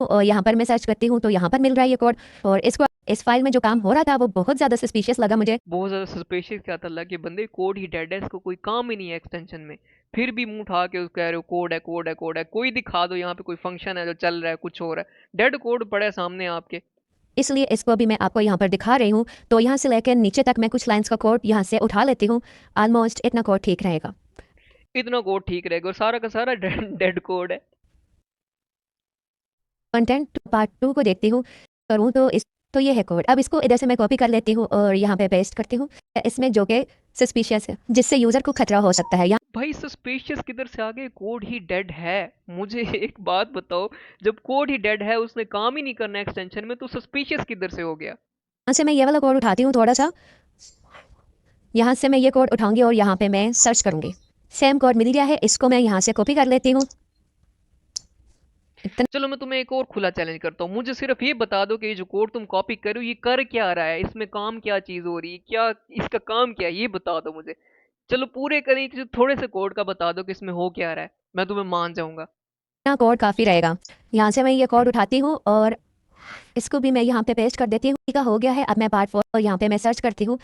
Speaker 2: और यहाँ पर मैं सर्च करती हूँ तो यहाँ पर मिल रहा है ये कोड। और इसको इस फाइल में जो काम हो रहा था वो बहुत ज़्यादा सस्पिशियस लगा मुझे।
Speaker 1: बहुत ज्यादा सस्पेशियस क्या था, अल्लाह के बंदे कोड ही डेड है, इसको कोई काम ही नहीं है एक्सटेंशन में। फिर भी मुंह उठा के कह रहे हो कोड है कोड है कोड है। कोई दिखा दो यहाँ पे कोई फंक्शन है जो चल रहा है, कुछ हो रहा है, डेड कोड पड़ा है सामने आपके।
Speaker 2: इसलिए इसको भी मैं आपको यहाँ पर दिखा रही हूँ। तो यहाँ से लेकर नीचे तक मैं कुछ लाइंस का कोड यहाँ से उठा लेती हूँ। ऑलमोस्ट इतना कोड ठीक रहेगा।
Speaker 1: इतना कोड ठीक रहेगा और सारा का सारा डेड कोड है।
Speaker 2: कंटेंट पार्ट 2 को देखती हूँ, करूँ तो ये है कोड। अब इसको इधर से मैं कॉपी कर लेती हूँ और यहाँ पे पेस्ट करती हूँ इसमें, जो कि सस्पिशियस है, जिससे यूज़र को खतरा हो सकता है।
Speaker 1: भाई सस्पिशियस किधर से आ गए, कोड ही डेड है। मुझे एक बात बताओ, जब कोड ही डेड है उसने काम ही नहीं करना एक्सटेंशन में, तो सस्पिशियस किधर से हो गया।
Speaker 2: यहाँ से मैं ये वाला कोड उठाती हूँ थोड़ा सा। यहाँ से मैं ये कोड उठाऊंगी और यहाँ पे मैं सर्च करूंगी। सेम कोड मिल गया है, इसको मैं यहाँ से कॉपी कर लेती हूँ।
Speaker 1: चलो मैं तुम्हें एक और खुला चैलेंज करता हूँ, मुझे सिर्फ ये बता दो कि ये जो कोड तुम कॉपी कर रहे हो ये कर क्या रहा है, इसमें काम क्या चीज हो रही है, क्या इसका काम क्या है, ये बता दो मुझे। चलो पूरे करें कि जो थोड़े से कोड का बता दो कि इसमें हो क्या रहा है, मैं तुम्हें मान जाऊंगा।
Speaker 2: इतना कोड काफ़ी रहेगा। यहाँ से मैं ये कोड उठाती हूँ और इसको भी मैं यहाँ पे पेस्ट कर देती हूँ। ठीक है, हो गया है। अब मैं पार्ट 4 यहाँ पे मैं सर्च करती हूँ,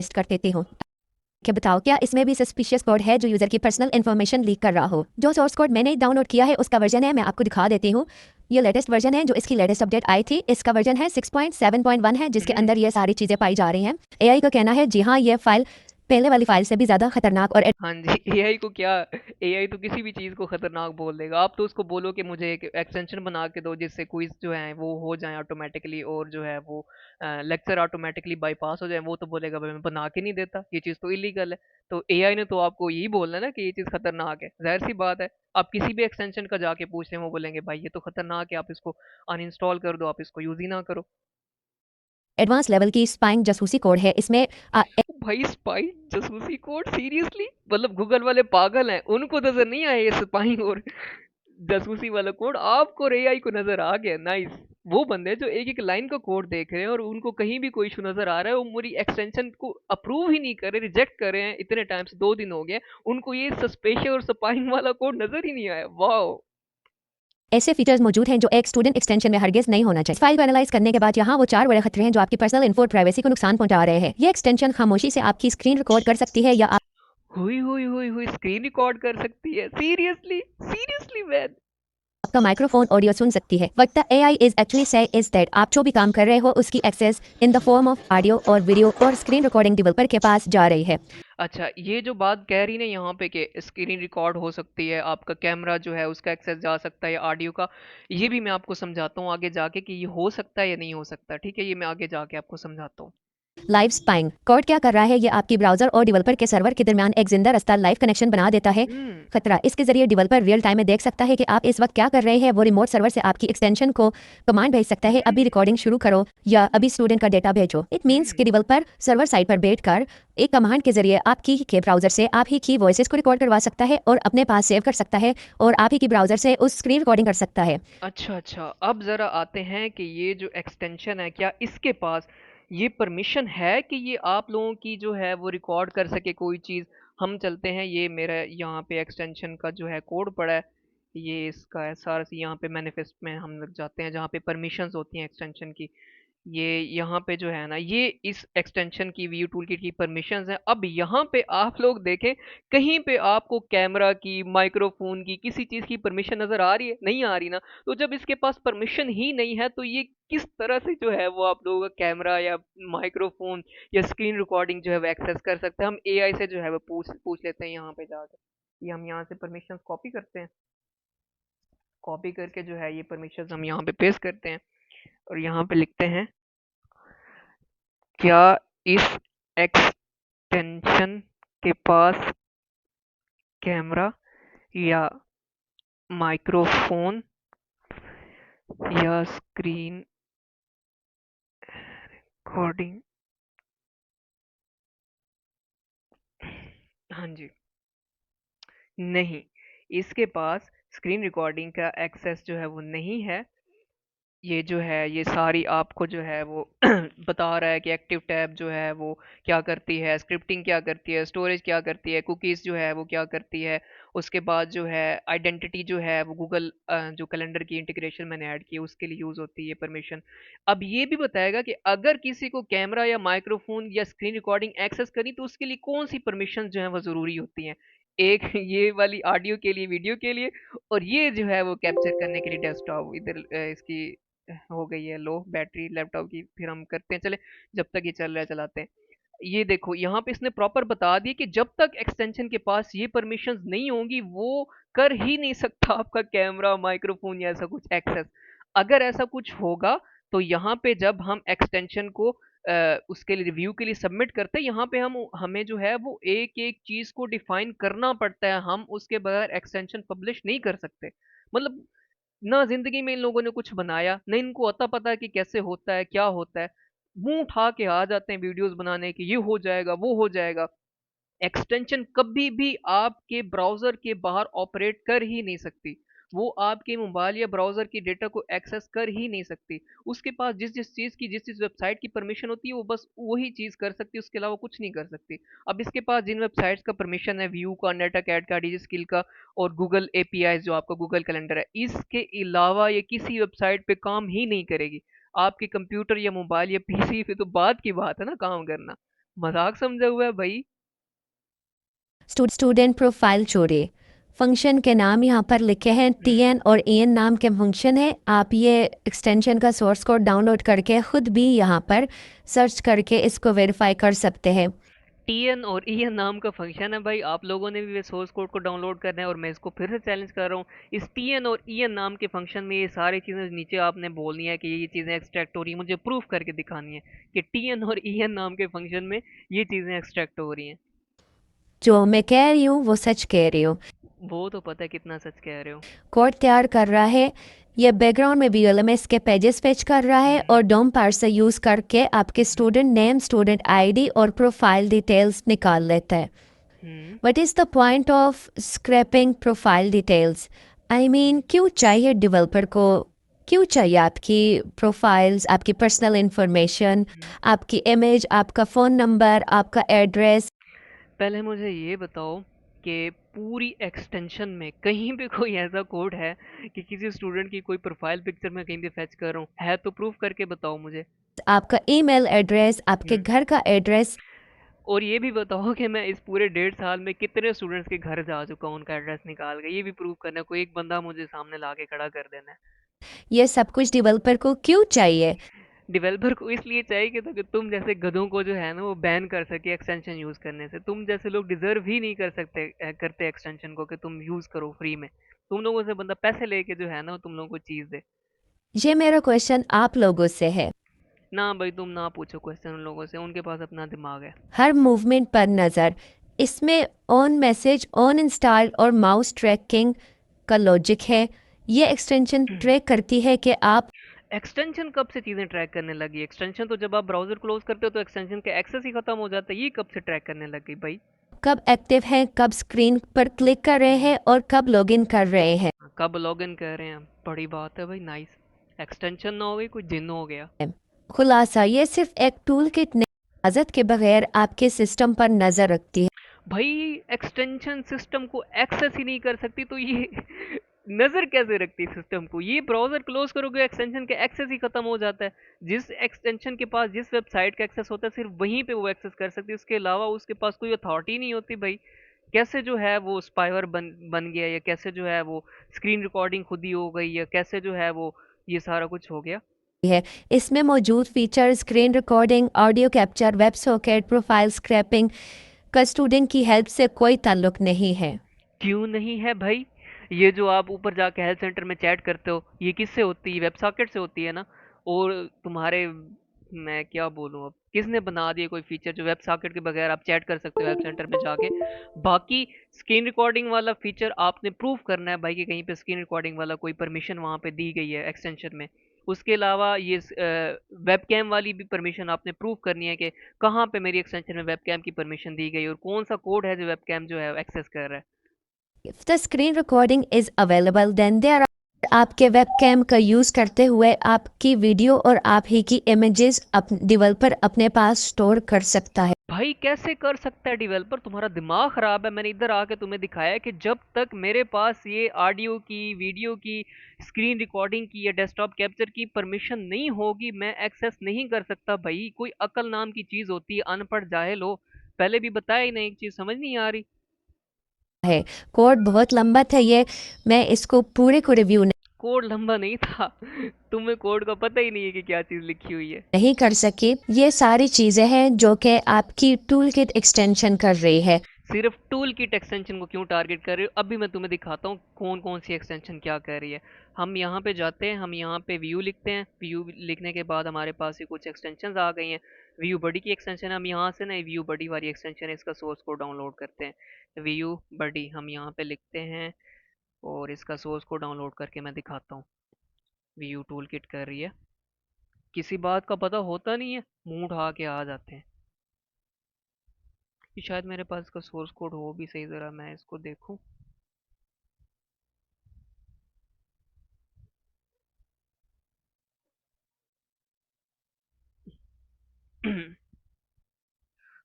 Speaker 2: पेस्ट कर देती हूँ कि बताओ क्या इसमें भी सस्पिशियस कोड है जो यूज़र की पर्सनल इन्फॉर्मेशन लीक कर रहा हो। जो सोर्स कोड मैंने डाउनलोड किया है उसका वर्जन है, मैं आपको दिखा देती हूँ। ये लेटेस्ट वर्जन है जो इसकी लेटेस्ट अपडेट आई थी। इसका वर्जन है 6.7.1 है, जिसके
Speaker 1: हम्म।
Speaker 2: अंदर ये सारी चीज़ें पाई जा रही हैं। एआई का कहना है जी हाँ, ये फाइल पहले वाली फाइल से भी ज़्यादा खतरनाक और
Speaker 1: हाँ जी। एआई को क्या, एआई तो किसी भी चीज को खतरनाक बोल देगा। आप तो उसको बोलो कि मुझे एक एक्सटेंशन बना के दो जिससे क्विज जो है वो हो जाए ऑटोमेटिकली, और जो है वो लेक्चर ऑटोमेटिकली बाईपास हो जाए, वो तो बोलेगा भाई मैं बना के नहीं देता, ये चीज तो इलीगल है। तो एआई ने तो आपको यही बोलना है ना कि ये चीज खतरनाक है, जाहिर सी बात है। आप किसी भी एक्सटेंशन का जाके पूछ रहे हैं वो बोलेंगे भाई ये तो खतरनाक है, आप इसको अनइंस्टॉल कर दो, आप इसको यूज ही ना करो।
Speaker 2: एडवांस लेवल की स्पाइंग जासूसी कोड है इसमें।
Speaker 1: भाई स्पाई जासूसी कोड, सीरियसली? मतलब गूगल वाले पागल हैं, उनको नजर नहीं आया ये स्पाइंग और जासूसी वाला कोड, आपको और एआई को नजर आ गया। नाइस। वो बंदे जो एक एक लाइन का कोड देख रहे हैं और उनको कहीं भी कोई इशू नजर आ रहा है, वो मेरी एक्सटेंशन को अप्रूव ही नहीं कर रहे, रिजेक्ट कर रहे हैं, इतने टाइम से 2 दिन हो गए, उनको ये सस्पेशियस और स्पाइंग वाला कोड नजर ही नहीं आया। वाह।
Speaker 2: ऐसे फीचर्स मौजूद हैं जो एक स्टूडेंट एक्सटेंशन में हरगिज नहीं होना चाहिए। फाइल को एनालाइज करने के बाद यहाँ वो 4 बड़े खतरे हैं जो आपकी पर्सनल इन्फो और प्राइवेसी को नुकसान पहुंचा रहे हैं। ये एक्सटेंशन खामोशी से आपकी स्क्रीन रिकॉर्ड कर सकती है या
Speaker 1: हुई हुई हुई हुई स्क्रीन रिकॉर्ड कर सकती है? Seriously seriously man.
Speaker 2: आपका माइक्रोफोन ऑडियो सुन सकती है। What the AI is actually says is that आप जो भी काम कर रहे हो उसकी access in the form of audio और वीडियो और स्क्रीन रिकॉर्डिंग डेवलपर के पास जा रही है।
Speaker 1: अच्छा, ये जो बात कह रही ना यहाँ पे कि स्क्रीन रिकॉर्ड हो सकती है, आपका कैमरा जो है उसका एक्सेस जा सकता है ऑडियो का, ये भी मैं आपको समझाता हूँ आगे जाके कि ये हो सकता है या नहीं हो सकता। ठीक है, ये मैं आगे जाके आपको समझाता हूँ।
Speaker 2: लाइव स्पाइंग कोड क्या कर रहा है, ये आपकी ब्राउजर और डेवलपर के सर्वर के दरमियान एक जिंदा रास्ता लाइव कनेक्शन बना देता है।
Speaker 1: हम्म।
Speaker 2: खतरा, इसके जरिए डेवलपर रियल टाइम में देख सकता है कि आप इस वक्त क्या कर रहे हैं। वो रिमोट सर्वर से आपकी एक्सटेंशन को कमांड भेज सकता है, अभी रिकॉर्डिंग शुरू करो या अभी स्टूडेंट का डेटा भेजो। इट मीन्स कि डेवलपर सर्वर साइड पर बैठकर एक कमांड के जरिए आपकी के ब्राउजर से आप ही की वॉइसेस को रिकॉर्ड करवा सकता है और अपने पास सेव कर सकता है और आप ही की ब्राउजर से उस स्क्रीन रिकॉर्डिंग कर सकता है।
Speaker 1: अच्छा अच्छा, अब ज़रा आते हैं कि ये जो एक्सटेंशन है क्या इसके पास ये परमिशन है कि ये आप लोगों की जो है वो रिकॉर्ड कर सके कोई चीज़। हम चलते हैं, ये मेरा यहाँ पे एक्सटेंशन का जो है कोड पड़ा है, ये इसका है सारा यहाँ पे मैनिफेस्ट में हम लग जाते हैं जहाँ पे परमिशंस होती हैं एक्सटेंशन की। ये यहाँ पे जो है ना, ये इस एक्सटेंशन की व्यू टूल किट की परमिशंस हैं। अब यहाँ पे आप लोग देखें, कहीं पे आपको कैमरा की, माइक्रोफोन की, किसी चीज़ की परमिशन नज़र आ रही है? नहीं आ रही ना। तो जब इसके पास परमिशन ही नहीं है तो ये किस तरह से जो है वो आप लोगों का कैमरा या माइक्रोफोन या स्क्रीन रिकॉर्डिंग जो है वो एक्सेस कर सकते हैं। हम एआई से जो है वो पूछ पूछ लेते हैं यहाँ पे जाकर। ये हम यहाँ से परमिशन कॉपी करते हैं, कॉपी करके जो है ये परमिशन हम यहाँ पे पेस्ट करते हैं और यहाँ पे लिखते हैं क्या इस एक्सटेंशन के पास कैमरा या माइक्रोफोन या स्क्रीन रिकॉर्डिंग। हाँ जी। नहीं, इसके पास स्क्रीन रिकॉर्डिंग का एक्सेस जो है वो नहीं है। ये जो है ये सारी आपको जो है वो बता रहा है कि एक्टिव टैब जो है वो क्या करती है, स्क्रिप्टिंग क्या करती है, स्टोरेज क्या करती है, कुकीज़ जो है वो क्या करती है। उसके बाद जो है आइडेंटिटी जो है वो गूगल जो कैलेंडर की इंटीग्रेशन मैंने ऐड की है उसके लिए यूज़ होती है परमिशन। अब ये भी बताएगा कि अगर किसी को कैमरा या माइक्रोफोन या स्क्रीन रिकॉर्डिंग एक्सेस करनी तो उसके लिए कौन सी परमिशन जो है वो ज़रूरी होती हैं। एक ये वाली ऑडियो के लिए, वीडियो के लिए, और ये जो है वो कैप्चर करने के लिए डेस्कटॉप। इधर इसकी हो गई है लो बैटरी लैपटॉप की, फिर हम करते हैं चले, जब तक ये चल रहा है चलाते हैं। ये देखो यहाँ पे इसने प्रॉपर बता दिया कि जब तक एक्सटेंशन के पास ये परमिशंस नहीं होंगी वो कर ही नहीं सकता आपका कैमरा माइक्रोफोन या ऐसा कुछ एक्सेस। अगर ऐसा कुछ होगा तो यहाँ पे जब हम एक्सटेंशन को उसके लिए रिव्यू के लिए सबमिट करते हैं, यहाँ पे हमें जो है वो एक एक चीज को डिफाइन करना पड़ता है। हम उसके बगैर एक्सटेंशन पब्लिश नहीं कर सकते। मतलब ना जिंदगी में इन लोगों ने कुछ बनाया, ना इनको अता पता कि कैसे होता है क्या होता है। मुंह उठा के आ जाते हैं वीडियोस बनाने की, ये हो जाएगा वो हो जाएगा। एक्सटेंशन कभी भी आपके ब्राउजर के बाहर ऑपरेट कर ही नहीं सकती। वो आपके मोबाइल या ब्राउजर की डेटा को एक्सेस कर ही नहीं सकती। उसके पास जिस जिस चीज़ की जिस जिस वेबसाइट की परमिशन होती है वो बस वही चीज़ कर सकती है, उसके अलावा कुछ नहीं कर सकती। अब इसके पास जिन वेबसाइट्स का परमिशन है, व्यू का, नेटअकैड का, डिजिस्किल का और गूगल एपीआई जो आपका गूगल कैलेंडर है, इसके अलावा ये किसी वेबसाइट पे काम ही नहीं करेगी। आपके कंप्यूटर या मोबाइल या पीसी पे तो बात की बात है ना काम करना। मजाक समझा हुआ है भाई।
Speaker 2: स्टूडेंट प्रोफाइल चोरी फंक्शन के नाम यहाँ पर लिखे हैं TN और EN नाम के फंक्शन है। आप ये एक्सटेंशन का सोर्स कोड डाउनलोड करके खुद भी यहाँ पर सर्च करके इसको वेरीफाई कर सकते हैं।
Speaker 1: टीएन और ईएन नाम का फंक्शन है भाई, आप लोगों ने भी सोर्स कोड को डाउनलोड करना है और मैं इसको फिर से चैलेंज कर रहा हूँ। इस टीएन और ईएन नाम के फंक्शन में ये सारी चीज़ें नीचे आपने बोलनी है कि ये चीज़ें एक्सट्रैक्ट हो रही हैं, मुझे प्रूफ करके दिखानी है कि टीएन और ईएन नाम के फंक्शन में ये चीज़ें एक्सट्रैक्ट हो रही हैं।
Speaker 2: जो मैं कह रही हूँ वो सच कह रही हूँ।
Speaker 1: वो तो पता है कितना सच कह रहे हो।
Speaker 2: कोड तैयार कर रहा है, ये बैकग्राउंड में VLMS के पेजेस फेच कर रहा है और डोम पार्सर यूज़ करके आपके स्टूडेंट नेम, स्टूडेंट ID और प्रोफाइल डिटेल्स निकाल लेता है।
Speaker 1: हम्म।
Speaker 2: What is the point of scraping profile details? I mean, क्यों चाहिए डेवलपर को? क्यों चाहिए आपकी प्रोफाइल्स, आपकी पर्सनल इंफॉर्मेशन, आपकी इमेज, आपका फ़ोन नंबर, आपका एड्रेस?
Speaker 1: पहले मुझे ये बताओ कि पूरी एक्सटेंशन में कहीं भी कोई ऐसा कोड है कि किसी स्टूडेंट की कोई प्रोफाइल पिक्चर में कहीं भी फेच कर रहा हूँ, है तो प्रूफ करके बताओ मुझे।
Speaker 2: आपका ईमेल एड्रेस, आपके
Speaker 1: हम्म।
Speaker 2: घर का एड्रेस?
Speaker 1: और ये भी बताओ कि मैं इस पूरे 1.5 साल में कितने स्टूडेंट्स के घर जा चुका हूँ उनका एड्रेस निकाल के, ये भी प्रूव करना है। कोई एक बंदा मुझे सामने ला के खड़ा कर देना है।
Speaker 2: ये सब कुछ डेवलपर को क्यों चाहिए?
Speaker 1: डेवलपर को इसलिए चाहिए कि ताकि तुम जैसे गधों को जो है ना वो बैन कर सके एक्सटेंशन यूज करने से। तुम जैसे लोग डिजर्व ही नहीं कर सकते करते एक्सटेंशन को कि तुम यूज करो फ्री में। तुम लोगों से बंदा पैसे लेके जो है ना वो तुम लोगों को चीज दे।
Speaker 2: ये मेरा क्वेश्चन आप लोगों से है।
Speaker 1: ना भाई तुम ना पूछो क्वेश्चन उन लोगों से, उनके पास अपना दिमाग है।
Speaker 2: हर मूवमेंट पर नज़र। इसमें ऑन मैसेज, ऑन इंस्टॉल और माउस ट्रैकिंग का लॉजिक है। ये एक्सटेंशन ट्रैक करती है कि आप
Speaker 1: एक्सटेंशन कब से चीजें ट्रैक करने लगी? एक्सटेंशन तो जब आप ब्राउजर क्लोज करते हो तो एक्सटेंशन का एक्सेस ही खत्म हो जाता है, ये कब से ट्रैक करने लग गई भाई?
Speaker 2: कब एक्टिव हैं, कब स्क्रीन पर क्लिक कर रहे हैं और कब लॉगिन कर रहे हैं।
Speaker 1: कब लॉगिन कर रहे हैं, बड़ी बात है भाई। नाइस। एक्सटेंशन ना हो गई कोई जिन्न हो गया।
Speaker 2: खुलासा, ये सिर्फ एक टूल किट नहीं, इजाज़त के बगैर आपके सिस्टम पर नज़र रखती है।
Speaker 1: भाई एक्सटेंशन सिस्टम को एक्सेस ही नहीं कर सकती तो ये नजर कैसे रखती है सिस्टम को? ये ब्राउजर क्लोज करोगे एक्सटेंशन का एक्सेस ही खत्म हो जाता है। जिस एक्सटेंशन के पास जिस वेबसाइट का एक्सेस होता है सिर्फ वहीं पे वो एक्सेस कर सकती है, उसके अलावा उसके पास कोई अथॉरिटी नहीं होती भाई। कैसे जो है वो स्पाईवर बन गया, या कैसे जो है वो स्क्रीन रिकॉर्डिंग खुद ही हो गई, या कैसे जो है वो ये सारा कुछ हो गया।
Speaker 2: है इसमें मौजूद feature screen recording, audio capture, web socket, profile scraping का स्टूडेंट की हेल्प से कोई ताल्लुक नहीं है।
Speaker 1: क्यों नहीं है भाई? ये जो आप ऊपर जाके हेल्थ सेंटर में चैट करते हो ये किससे होती है? वेब सॉकेट से होती है ना। और तुम्हारे मैं क्या बोलूँ अब, किसने बना दिया कोई फीचर जो वेब सॉकेट के बगैर आप चैट कर सकते हो वेब सेंटर में जाके। बाकी स्क्रीन रिकॉर्डिंग वाला फीचर आपने प्रूव करना है भाई कि कहीं पे स्क्रीन रिकॉर्डिंग वाला कोई परमिशन वहाँ पे दी गई है एक्सटेंशन में। उसके अलावा ये वेब कैम वाली भी परमिशन आपने प्रूव करनी है कि कहाँ पे मेरी एक्सटेंशन में वेब कैम की परमिशन दी गई और कौन सा कोड है जो वेब कैम जो है एक्सेस कर रहा है।
Speaker 2: If the screen recording is available, then there are आपके वेबकैम का यूज़ करते हुए आपकी वीडियो और आप ही की इमेजेस डेवलपर अपने पास स्टोर कर सकता है।
Speaker 1: भाई कैसे कर सकता है डेवलपर, तुम्हारा दिमाग खराब है। मैंने इधर आके तुम्हें दिखाया है कि जब तक मेरे पास ये ऑडियो की, वीडियो की, स्क्रीन रिकॉर्डिंग की या डेस्कटॉप कैप्चर की परमिशन नहीं होगी मैं एक्सेस नहीं कर सकता। भाई कोई अकल नाम की चीज होती है, अनपढ़ जाहिल हो। पहले भी बताया ही नहीं, एक चीज समझ नहीं आ रही।
Speaker 2: है कोड बहुत लंबा था ये, मैं इसको पूरे को रिव्यू
Speaker 1: कोड लंबा नहीं था तुम्हें कोड का पता ही नहीं है कि क्या चीज लिखी हुई है।
Speaker 2: नहीं कर सकी। ये सारी चीज़ें हैं जो कि आपकी टूल किट एक्सटेंशन कर रही है।
Speaker 1: सिर्फ टूल किट एक्सटेंशन को क्यों टारगेट कर रहे हो, अभी मैं तुम्हें दिखाता हूँ कौन कौन सी एक्सटेंशन क्या कर रही है। हम यहाँ पे जाते हैं, हम यहाँ पे व्यू लिखते हैं, व्यू लिखने के बाद हमारे पास ये कुछ एक्सटेंशन आ गई हैं। व्यू बडी की एक्सटेंशन, हम यहाँ से ना व्यू बडी वाली एक्सटेंशन है, इसका सोर्स कोड डाउनलोड करते हैं। व्यू बडी हम यहाँ पे लिखते हैं और इसका सोर्स कोड डाउनलोड करके मैं दिखाता हूँ। व्यू टूल किट कर रही है, किसी बात का पता होता नहीं है, मुंह उठा के आ जाते हैं। कि शायद मेरे पास इसका सोर्स कोड हो भी सही, ज़रा मैं इसको देखूँ।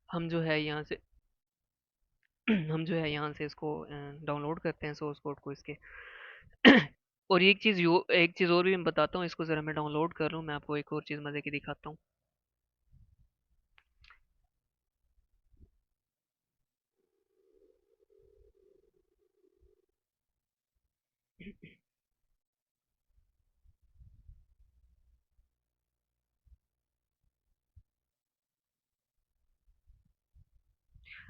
Speaker 1: हम जो है यहाँ से हम जो है यहाँ से इसको डाउनलोड करते हैं सोर्स कोड को इसके। और एक चीज़ और भी मैं बताता हूँ, इसको ज़रा मैं डाउनलोड कर लूँ, मैं आपको एक और चीज़ मज़े की दिखाता हूँ।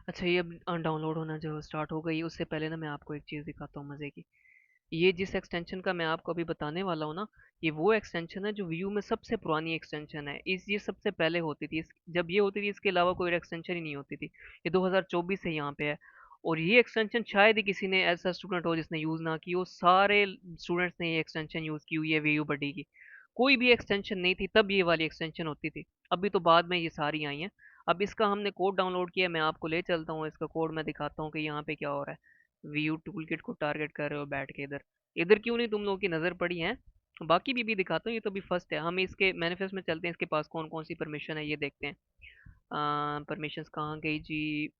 Speaker 1: अच्छा ये अब डाउनलोड होना जो स्टार्ट हो गई, उससे पहले ना मैं आपको एक चीज़ दिखाता हूँ मज़े की। ये जिस एक्सटेंशन का मैं आपको अभी बताने वाला हूँ ना, ये वो एक्सटेंशन है जो व्यू में सबसे पुरानी एक्सटेंशन है। इस ये सबसे पहले होती थी, जब ये होती थी इसके अलावा कोई एक्सटेंशन ही नहीं होती थी। ये 2024 से यहाँ पे है। और ये एक्सटेंशन शायद ही किसी ने ऐसा स्टूडेंट हो जिसने यूज़ ना की हो, सारे स्टूडेंट्स ने ये एक्सटेंशन यूज़ की हुई है व्यू बडी की। कोई भी एक्सटेंशन नहीं थी तब ये वाली एक्सटेंशन होती थी, अभी तो बाद में ये सारी आई हैं। अब इसका हमने कोड डाउनलोड किया, मैं आपको ले चलता हूँ, इसका कोड मैं दिखाता हूँ कि यहाँ पे क्या हो रहा है। व्यू टूल किट को टारगेट कर रहे हो बैठ के इधर, इधर क्यों नहीं तुम लोगों की नज़र पड़ी है। बाकी भी दिखाता हूँ, ये तो भी फर्स्ट है। हम इसके मैनिफेस्ट में चलते हैं, इसके पास कौन कौन सी परमिशन है ये देखते हैं। परमिशंस कहाँ गई जी,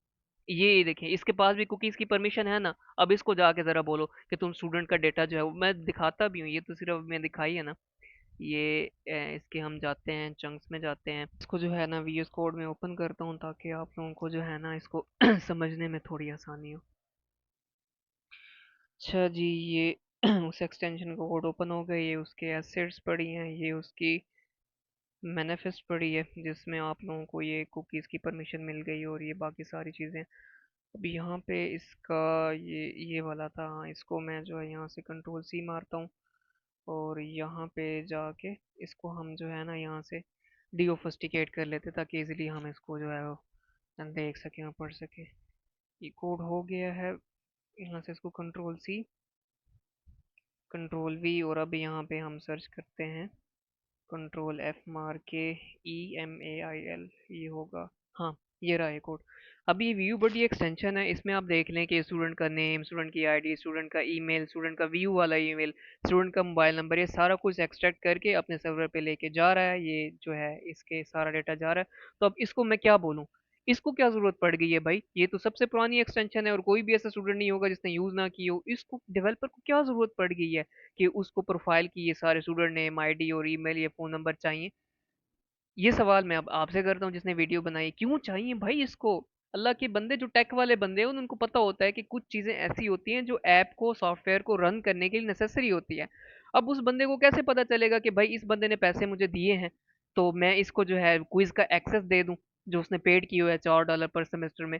Speaker 1: ये देखें इसके पास भी कुकीज़ की परमिशन है ना। अब इसको जाके ज़रा बोलो कि तुम स्टूडेंट का डेटा जो है मैं दिखाता भी हूँ, ये तो सिर्फ मैं दिखाई है ना। ये इसके हम जाते हैं चंक्स में जाते हैं, इसको जो है ना वीएस कोड में ओपन करता हूँ ताकि आप लोगों को जो है ना इसको समझने में थोड़ी आसानी हो। अच्छा जी, ये उस एक्सटेंशन का कोड ओपन हो गया, ये उसके एसेट्स पड़ी हैं, ये उसकी मैनिफेस्ट पड़ी है जिसमें आप लोगों को ये कुकीज़ की परमिशन मिल गई और ये बाकी सारी चीज़ें। अब यहाँ पे इसका ये वाला था, हाँ इसको मैं जो है यहाँ से कंट्रोल सी मारता हूँ और यहाँ पे जाके इसको हम जो है ना यहाँ से डीओफस्टिकेट कर लेते ताकि इजीली हम इसको जो है वो देख सकें और पढ़ सकें। ये कोड हो गया है, यहाँ से इसको कंट्रोल सी, कंट्रोल वी, और अब यहाँ पे हम सर्च करते हैं कंट्रोल एफ मार के EMAIL, ये होगा। हाँ ये रहा ये कोड। अब ये व्यू बड़ी एक्सटेंशन है, इसमें आप देख लें कि स्टूडेंट का नेम, स्टूडेंट की आईडी, स्टूडेंट का ईमेल, स्टूडेंट का व्यू वाला ईमेल, स्टूडेंट का मोबाइल नंबर, ये सारा कुछ एक्सट्रैक्ट करके अपने सर्वर पे लेके जा रहा है। ये जो है इसके सारा डेटा जा रहा है। तो अब इसको मैं क्या बोलूँ, इसको क्या ज़रूरत पड़ गई है भाई, ये तो सबसे पुरानी एक्सटेंशन है और कोई भी ऐसा स्टूडेंट नहीं होगा जिसने यूज़ ना की हो। इसको डेवलपर को क्या ज़रूरत पड़ गई है कि उसको प्रोफाइल की ये सारे स्टूडेंट नेम, आईडी और ईमेल, ये फ़ोन नंबर चाहिए। ये सवाल मैं अब आपसे करता हूँ जिसने वीडियो बनाई, क्यों चाहिए भाई इसको। अल्लाह के बंदे जो टेक वाले बंदे हैं उनको पता होता है कि कुछ चीज़ें ऐसी होती हैं जो ऐप को, सॉफ्टवेयर को रन करने के लिए नेसेसरी होती है। अब उस बंदे को कैसे पता चलेगा कि भाई इस बंदे ने पैसे मुझे दिए हैं तो मैं इसको जो है क्विज का एक्सेस दे दूं जो उसने पेड किया हुआ है $4 पर सेमेस्टर में।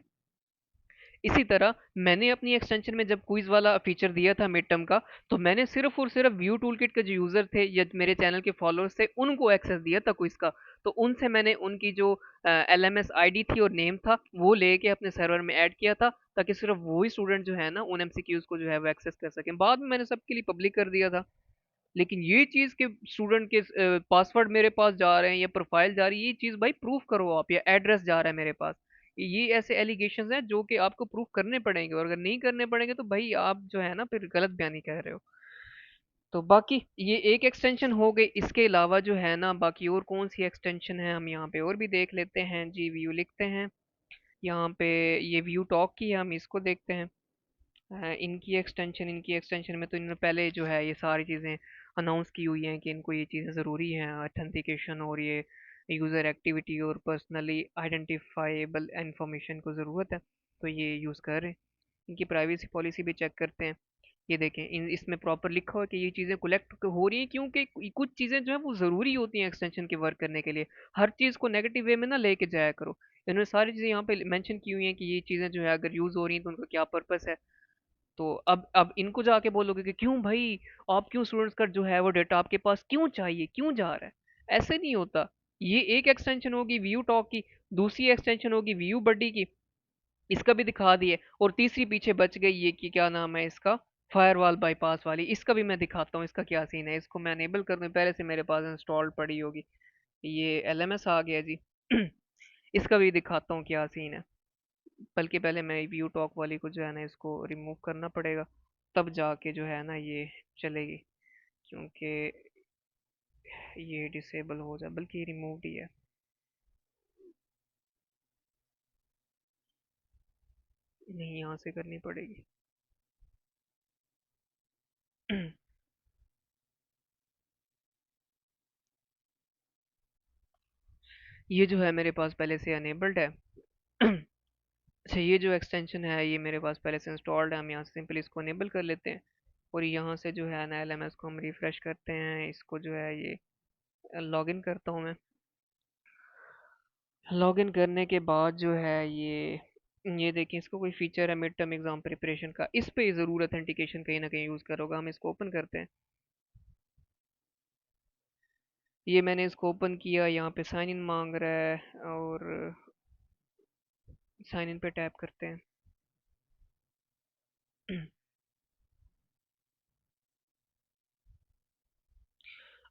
Speaker 1: इसी तरह मैंने अपनी एक्सटेंशन में जब क्विज वाला फीचर दिया था मिड टर्म का, तो मैंने सिर्फ और सिर्फ व्यू टूल किट के जो यूजर थे या मेरे चैनल के फॉलोअर्स थे उनको एक्सेस दिया था क्विज का। तो उनसे मैंने उनकी जो LMS आईडी थी और नेम था वो लेके अपने सर्वर में ऐड किया था, ताकि सिर्फ वही स्टूडेंट जो है ना उन MCQs को जो है वो एक्सेस कर सकें। बाद में मैंने सबके लिए पब्लिक कर दिया था। लेकिन ये चीज़ के स्टूडेंट के पासवर्ड मेरे पास जा रहे हैं या प्रोफाइल जा रही है, ये चीज़ भाई प्रूफ करो आप, या एड्रेस जा रहा है मेरे पास, ये ऐसे एलिगेशंस हैं जो कि आपको प्रूफ करने पड़ेंगे, और अगर नहीं करने पड़ेंगे तो भाई आप जो है ना फिर गलत बयानी कह रहे हो। तो बाकी ये एक एक्सटेंशन हो गई, इसके अलावा जो है ना बाकी और कौन सी एक्सटेंशन है हम यहाँ पे और भी देख लेते हैं जी। व्यू लिखते हैं यहाँ पे, ये व्यू टॉक की है, हम इसको देखते हैं। इनकी एक्सटेंशन में तो इन्होंने पहले जो है ये सारी चीज़ें अनाउंस की हुई हैं कि इनको ये चीज़ें ज़रूरी हैं, ऑथेंटिकेशन और ये यूज़र एक्टिविटी और पर्सनली आइडेंटिफाइबल इंफॉर्मेशन को ज़रूरत है, तो ये यूज़ कर रहे हैं। इनकी प्राइवेसी पॉलिसी भी चेक करते हैं। ये देखें इसमें प्रॉपर लिखा हुआ है कि ये चीज़ें कलेक्ट हो रही हैं, क्योंकि कुछ चीज़ें जो है वो ज़रूरी होती हैं एक्सटेंशन के वर्क करने के लिए। हर चीज़ को नेगेटिव वे में ना लेके जाया करो। इन्होंने सारी चीज़ें यहाँ पे मेंशन की हुई हैं कि ये चीज़ें जो है अगर यूज़ हो रही हैं तो उनका क्या पर्पस है। तो अब इनको जाके बोलोगे कि क्यों भाई, आप क्यों स्टूडेंट्स का जो है वो डेटा आपके पास क्यों चाहिए, क्यों जा रहा है, ऐसे नहीं होता। ये एक एक्सटेंशन होगी व्यू टॉक की, दूसरी एक्सटेंशन होगी व्यू बडी की, इसका भी दिखा दिए, और तीसरी पीछे बच गई ये कि क्या नाम है इसका, फायरवॉल बाईपास वाली। इसका भी मैं दिखाता हूँ इसका क्या सीन है। इसको मैं अनेबल कर दूँ, पहले से मेरे पास इंस्टॉल पड़ी होगी। ये LMS आ गया जी। इसका भी दिखाता हूँ क्या सीन है। बल्कि पहले मैं व्यू टॉक वाली को जो है ना इसको रिमूव करना पड़ेगा, तब जाके जो है ना ये चलेगी, क्योंकि ये डिसेबल हो जाए, बल्कि रिमूव ही है। नहीं, यहाँ से करनी पड़ेगी। ये जो है मेरे पास पहले से अनेबल्ड है। अच्छा, ये जो एक्सटेंशन है ये मेरे पास पहले से इंस्टॉल्ड है, हम यहाँ से सिंपली इसको अनेबल कर लेते हैं। और यहाँ से जो है ना LMS को हम रिफ्रेश करते हैं, इसको जो है ये लॉगिन करता हूँ मैं। लॉगिन करने के बाद जो है ये देखिए, इसको कोई फीचर है मिड टर्म एग्जाम प्रिपरेशन का, इस पे ज़रूर ऑथेंटिकेशन कहीं ना कहीं यूज़ करोगा। हम इसको ओपन करते हैं। ये मैंने इसको ओपन किया, यहाँ पे साइन इन मांग रहा है, और साइन इन पे टैप करते हैं।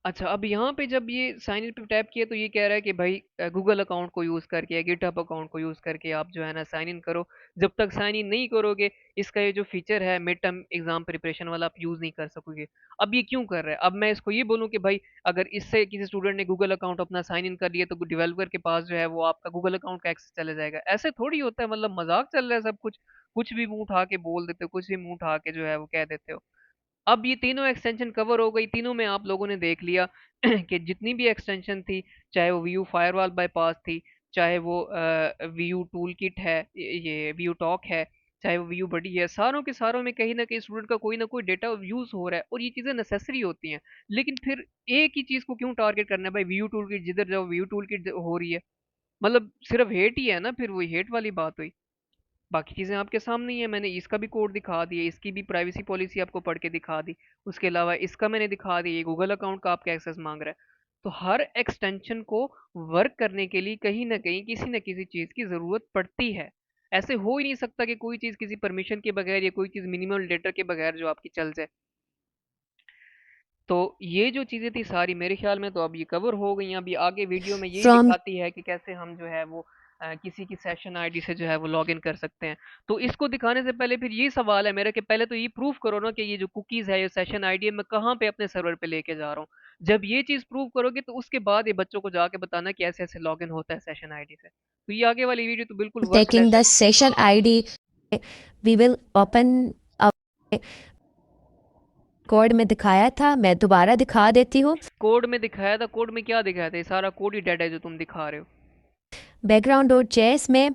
Speaker 1: अच्छा, अब यहाँ पे जब ये साइन इन पे टैप किया तो ये कह रहा है कि भाई गूगल अकाउंट को यूज़ करके या गिटहब अकाउंट को यूज़ करके आप जो है ना साइन इन करो। जब तक साइन इन नहीं करोगे, इसका ये जो फीचर है मिड टर्म एग्जाम प्रिपरेशन वाला, आप यूज़ नहीं कर सकोगे। अब ये क्यों कर रहा है? अब मैं इसको ये बोलूँ कि भाई अगर इससे किसी स्टूडेंट ने गूगल अकाउंट अपना साइन इन कर लिया तो डेवलपर के पास जो है वो आपका गूगल अकाउंट का एक्सेस चला जाएगा। ऐसे थोड़ी होता है, मतलब मजाक चल रहा है सब कुछ। कुछ भी मुंह उठा के बोल देते हो, कुछ भी मुंह उठा के जो है वो कह देते हो। अब ये तीनों एक्सटेंशन कवर हो गई, तीनों में आप लोगों ने देख लिया कि जितनी भी एक्सटेंशन थी, चाहे वो व्यू फायरवॉल बाईपास थी, चाहे वो व्यू टूल किट है, ये व्यू टॉक है, चाहे वो व्यू बडी है, सारों के सारों में कहीं ना कहीं स्टूडेंट का कोई ना कोई डेटा यूज हो रहा है, और ये चीज़ें नेसेसरी होती हैं। लेकिन फिर एक ही चीज़ को क्यों टारगेट करना है भाई? व्यू टूल किट जिधर जाओ व्यू टूल किट हो रही है, मतलब सिर्फ हेट ही है ना, फिर वही हेट वाली बात हुई। बाकी चीज़ें आपके सामने ही है, मैंने इसका भी कोड दिखा दिया, इसकी भी प्राइवेसी पॉलिसी आपको पढ़ के दिखा दी। उसके अलावा इसका मैंने दिखा दिया, ये गूगल अकाउंट का आपका एक्सेस मांग रहा है। तो हर एक्सटेंशन को वर्क करने के लिए कहीं ना कहीं किसी न किसी चीज़ की ज़रूरत पड़ती है। ऐसे हो ही नहीं सकता कि कोई चीज़ किसी परमिशन के बगैर या कोई चीज़ मिनिमल डेटा के बगैर जो आपकी चल जाए। तो ये जो चीज़ें थी सारी मेरे ख्याल में तो अब ये कवर हो गई हैं। अभी आगे वीडियो में यही
Speaker 2: From
Speaker 1: दिखाती है कि कैसे हम जो है वो किसी की सेशन आईडी से जो है वो लॉग इन कर सकते हैं। तो इसको दिखाने से पहले फिर ये सवाल है मेरा कि पहले तो ये प्रूव करो ना कि ये जो कुकीज़ है, ये सेशन आईडी है, मैं कहाँ पे अपने सर्वर पे लेके जा रहा हूँ। जब ये चीज़ प्रूव करोगे तो उसके बाद ये बच्चों को जाके बताना कि ऐसे ऐसे लॉग इन होता है सेशन आईडी से। तो ये आगे वाली वीडियो तो बिल्कुल
Speaker 2: taking
Speaker 1: वर्थलेस है।
Speaker 2: the session ID, we will open a code में दिखाया था, मैं दोबारा दिखा देती हूँ।
Speaker 1: कोड में दिखाया था? कोड में क्या दिखाया था? ये सारा कोड ही डेड है जो तुम दिखा रहे हो।
Speaker 2: background.js में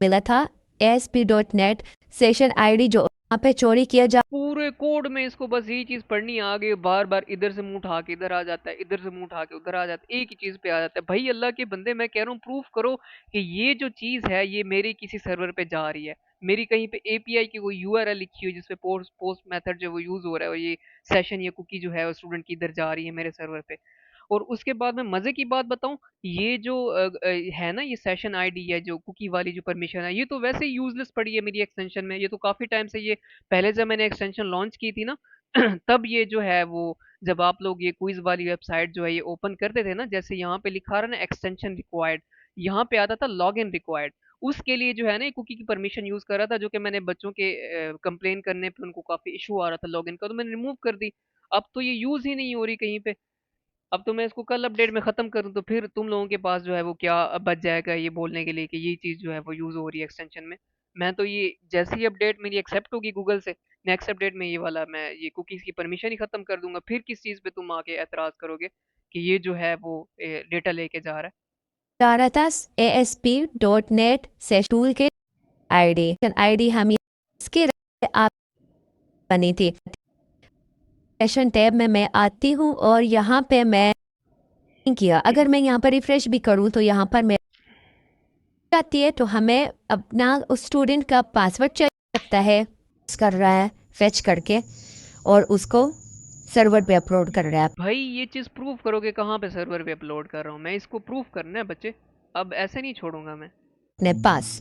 Speaker 2: मिला था ASP.NET सेशन आईडी जो यहाँ पे चोरी किया जा
Speaker 1: पूरे कोड में इसको बस यही चीज पढ़नी है, आगे बार बार इधर से मुंह उठा के इधर आ जाता है, इधर से मुंह उठा के उधर आ जाता है, एक ही चीज पे आ जाता है। भाई अल्लाह के बंदे, मैं कह रहा हूँ प्रूफ करो कि ये जो चीज है ये मेरे किसी सर्वर पे जा रही है, मेरी कहीं पे एपीआई की कोई यूआरएल लिखी हुई है जिसपे पोस्ट पोस्ट मेथड जो वो यूज हो रहा है, और ये सेशन या कुकी जो है वो स्टूडेंट की इधर जा रही है मेरे सर्वर पे। और उसके बाद मैं मजे की बात बताऊं, ये जो है ना, ये सेशन आईडी है जो कुकी वाली जो परमिशन है, ये तो वैसे ही यूजलेस पड़ी है मेरी एक्सटेंशन में। ये तो काफी टाइम से ये, पहले जब मैंने एक्सटेंशन लॉन्च की थी ना तब ये जो है वो, जब आप लोग ये क्विज वाली वेबसाइट जो है ये ओपन करते थे ना, जैसे यहाँ पे लिखा रहा ना एक्सटेंशन रिक्वायर्ड, यहाँ पे आता था लॉग इन रिक्वायर्ड। उसके लिए जो है ना कुकी की परमिशन यूज कर रहा था, जो कि मैंने बच्चों के कंप्लेन करने पे उनको काफी इशू आ रहा था लॉगिन का, तो मैंने रिमूव कर दी। अब तो ये यूज ही नहीं हो रही कहीं पे। अब तो मैं इसको कल अपडेट में खत्म करूँ तो फिर तुम लोगों के पास जो है वो क्या बच जाएगा ये बोलने के लिए कि ये चीज जो है वो यूज हो रही है एक्सटेंशन में। मैं तो ये जैसी ही अपडेट मेरी एक्सेप्ट होगी गूगल से, नेक्स्ट अपडेट में ये वाला मैं ये कुकीज की परमिशन ही खत्म कर दूंगा। फिर किस चीज पे तुम आके एतराज करोगे कि ये जो है वो डेटा लेके जा रहा है।
Speaker 2: रहा था ASP.NET सेशन टूल के आईडी हम इसके आप बनी थी। सेशन टैब में मैं आती हूँ और यहाँ पे मैं किया, अगर मैं यहाँ पर रिफ्रेश भी करूँ तो यहाँ पर मैं आती है, तो हमें अपना उस स्टूडेंट का पासवर्ड चाहिए सकता है, कर रहा है फेच करके और उसको सर्वर पे अपलोड कर रहा है
Speaker 1: भाई ये चीज प्रूव करोगे कहाँ पे सर्वर पे अपलोड कर रहा हूँ मैं, इसको प्रूव करना है बच्चे, अब ऐसे नहीं छोड़ूंगा मैं।
Speaker 2: अपने पास।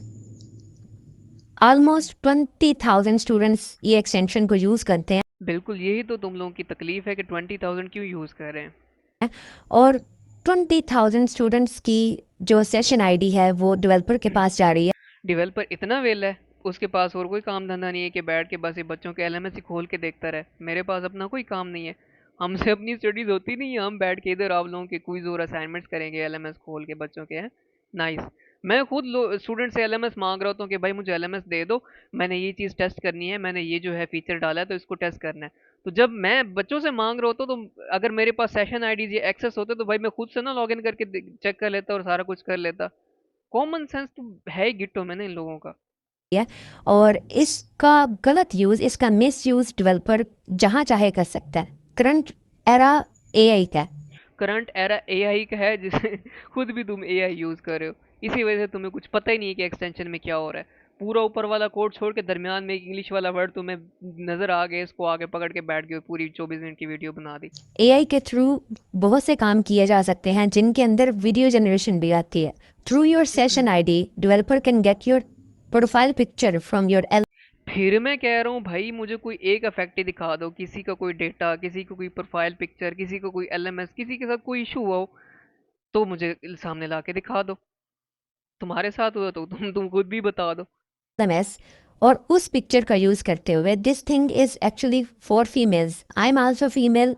Speaker 2: ऑलमोस्ट 20,000 स्टूडेंट्स ये एक्सटेंशन को यूज़ करते हैं
Speaker 1: बिल्कुल, यही तो तुम लोगों की तकलीफ है कि 20,000 क्यों यूज कर रहे हैं।
Speaker 2: और 20,000 स्टूडेंट्स की जो सेशन आईडी है वो डेवलपर के पास जा रही है।
Speaker 1: डेवलपर इतना वेल है, उसके पास और कोई काम धंधा नहीं है कि बैठ के बस ये बच्चों के एलएमएस ही खोल के देखता रहे। मेरे पास अपना कोई काम नहीं है, हमसे अपनी स्टडीज होती नहीं है, हम बैठ के इधर आप लोगों के क्विज और असाइनमेंट्स करेंगे एलएमएस खोल के बच्चों के हैं। नाइस। मैं खुद स्टूडेंट से एलएमएस मांग रहा हूँ कि भाई मुझे एलएमएस दे दो, मैंने ये चीज़ टेस्ट करनी है, मैंने ये जो है फीचर डाला है तो इसको टेस्ट करना है। तो जब मैं बच्चों से मांग रहा होता तो अगर मेरे पास सेशन आईडीज या एक्सेस होते तो भाई मैं खुद से ना लॉगिन करके चेक कर लेता और सारा कुछ कर लेता। कॉमन सेंस तो है ही गिट्टो में ना इन लोगों का।
Speaker 2: है और इसका गलत यूज़, इसका मिस यूज़ डेवलपर जहाँ चाहे कर सकता है। करंट एरा एआई का
Speaker 1: करंट एरा एआई का है, जिसे खुद भी तुम एआई यूज कर रहे हो, इसी वजह से तुम्हें कुछ पता ही नहीं है कि एक्सटेंशन में क्या हो रहा है। पूरा ऊपर वाला कोड छोड़ के दरमियान में एक इंग्लिश वाला वर्ड तुम्हें नजर आ गया, इसको आगे पकड़ के बैठ गए, पूरी 24 मिनट की वीडियो बना दी।
Speaker 2: एआई के थ्रू बहुत से काम किए जा सकते हैं जिनके अंदर वीडियो जनरेशन भी आती है। Through your session ID developer can get your profile picture from your
Speaker 1: फिर मैं कह रहा हूँ भाई मुझे कोई एक इफेक्ट ही दिखा दो, किसी का कोई डेटा, किसी को कोई प्रोफाइल पिक्चर, किसी को कोई एलएमएस, किसी के साथ कोई इशू हुआ हो तो मुझे सामने ला के दिखा दो। तुम्हारे साथ हुआ तो तुम खुद भी बता दो।
Speaker 2: LMS और उस पिक्चर का यूज़ करते हुए this thing is actually for females, I am also female.